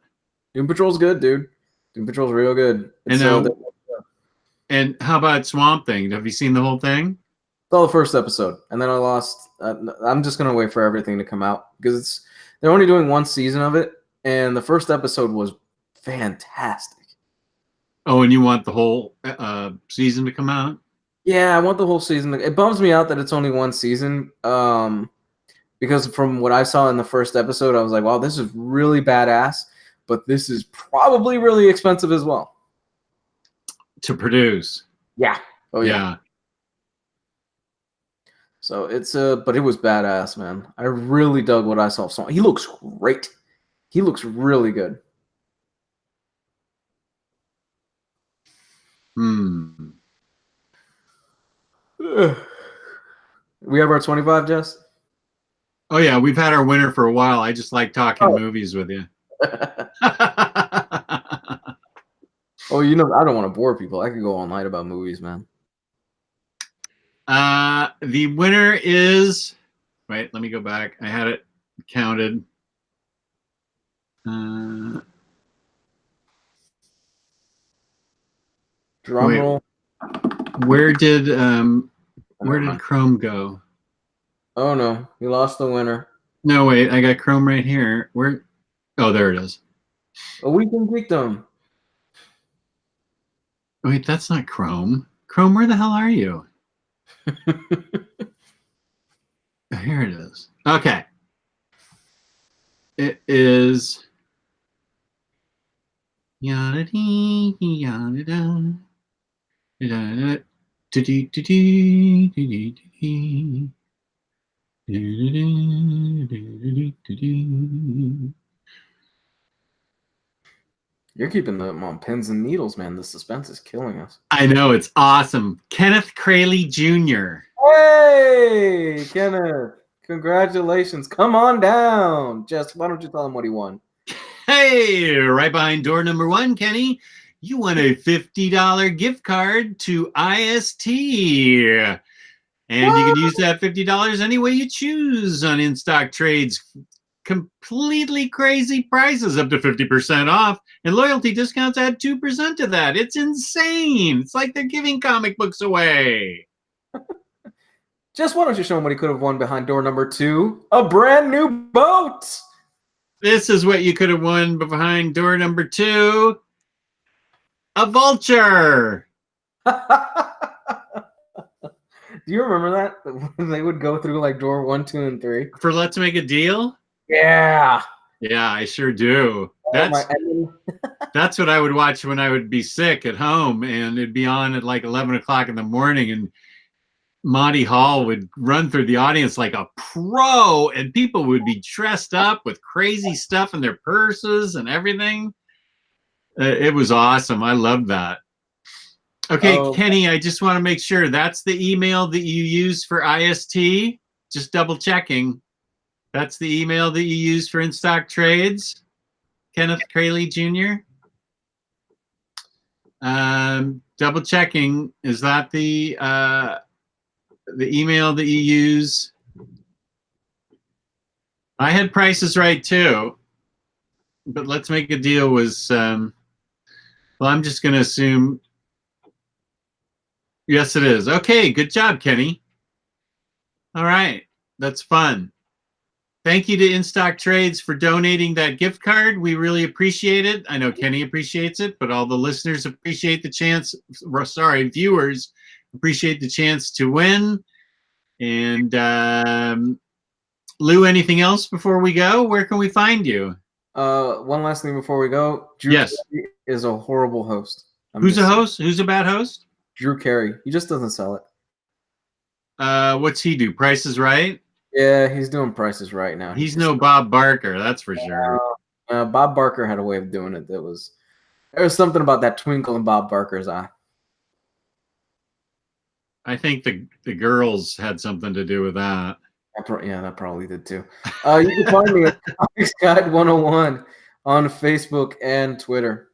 Doom Patrol's good, dude. Doom Patrol's real good. And how about Swamp Thing? Have you seen the whole thing? Saw the first episode, and then I lost. I'm just gonna wait for everything to come out because they're only doing one season of it, and the first episode was fantastic. Oh, and you want the whole season to come out? Yeah, I want the whole season. It bums me out that it's only one season. Because from what I saw in the first episode, I was like, wow, this is really badass, but this is probably really expensive as well to produce. Yeah. Oh yeah. Yeah. So it's but it was badass, man. I really dug what I saw. So he looks great. He looks really good. We have our 25, Jess? Oh yeah, we've had our winner for a while. I just like talking movies with you. Oh, you know, I don't want to bore people. I could go all night about movies, man. The winner is, wait, let me go back. I had it counted. Drum roll. Where did Chrome go? Oh no, you lost the winner. No, wait, I got Chrome right here. Where? Oh, there it is. A week in Geekdom. Wait, that's not Chrome. Chrome, where the hell are you? Here it is. Okay. It is. Yada dee yada da. Da da dee dee dee dee. You're keeping them on pins and needles, man. The suspense is killing us. I know, it's awesome. Kenneth Crayley Jr. Hey, Kenneth. Congratulations. Come on down. Jess, why don't you tell him what he won? Hey, right behind door number 1, Kenny. You won a $50 gift card to IST. And what? You can use that $50 any way you choose on in-stock trades. Completely crazy prices, up to 50% off. And loyalty discounts add 2% to that. It's insane. It's like they're giving comic books away. Just why don't you show him what he could have won behind door number 2? A brand new boat! This is what you could have won behind door number 2. A vulture! Do you remember that? When they would go through like door 1, 2, and 3? For Let's Make a Deal? Yeah. Yeah, I sure do. That's what I would watch when I would be sick at home, and it'd be on at like 11 o'clock in the morning, and Monty Hall would run through the audience like a pro, and people would be dressed up with crazy stuff in their purses and everything. It was awesome. I loved that. Okay, Kenny, I just want to make sure that's the email that you use for IST. Just double checking. That's the email that you use for in-stock trades. Kenneth Crayley Jr. Double checking. Is that the email that you use? I had prices right too, but Let's Make a Deal was. Well, I'm just going to assume. Yes, it is. Okay, good job, Kenny. All right, that's fun. Thank you to In-Stock Trades for donating that gift card. We really appreciate it. I know Kenny appreciates it, but all the listeners appreciate the chance. Sorry, viewers appreciate the chance to win. And Lou, anything else before we go? Where can we find you? One last thing before we go. Drew Carey is a horrible host. Who's a host? Who's a bad host? Drew Carey. He just doesn't sell it. What's he do? Price is Right? Yeah, he's doing Prices Right now. He's no Bob Barker, that's for sure. Bob Barker had a way of doing it that was. There was something about that twinkle in Bob Barker's eye. I think the girls had something to do with that. Yeah, that probably did too. You can find me at Comics Guide 101 on Facebook and Twitter.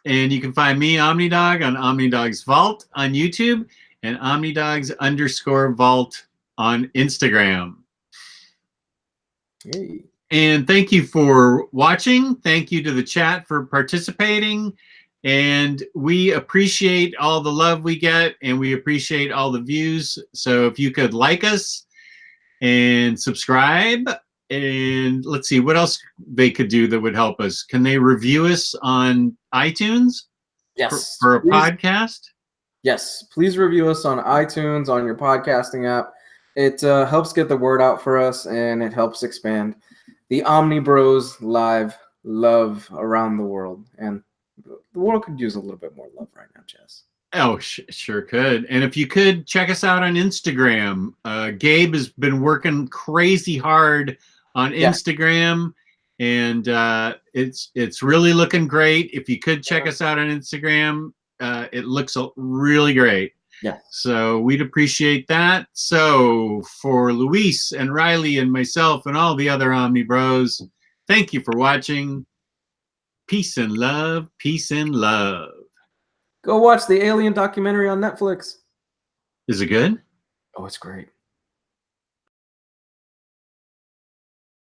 And you can find me, Omnidog, on Omnidog's Vault on YouTube and Omnidogs_Vault on Instagram. Hey. And thank you for watching. Thank you to the chat for participating. And we appreciate all the love we get, and we appreciate all the views. So if you could like us and subscribe, and let's see what else they could do that would help us. Can they review us on iTunes? Yes. For a please. podcast? Yes. Please review us on iTunes, on your podcasting app. It helps get the word out for us, and it helps expand the Omnibroslive love around the world. And the world could use a little bit more love right now, Jess. Oh, sure could. And if you could check us out on Instagram, Gabe has been working crazy hard on Instagram, and it's really looking great. If you could check us out on Instagram, it looks really great. Yeah. So we'd appreciate that. So for Luis and Ryley and myself and all the other OmniBros, thank you for watching. Peace and love. Peace and love. Go watch the Alien documentary on Netflix. Is it good? Oh, it's great.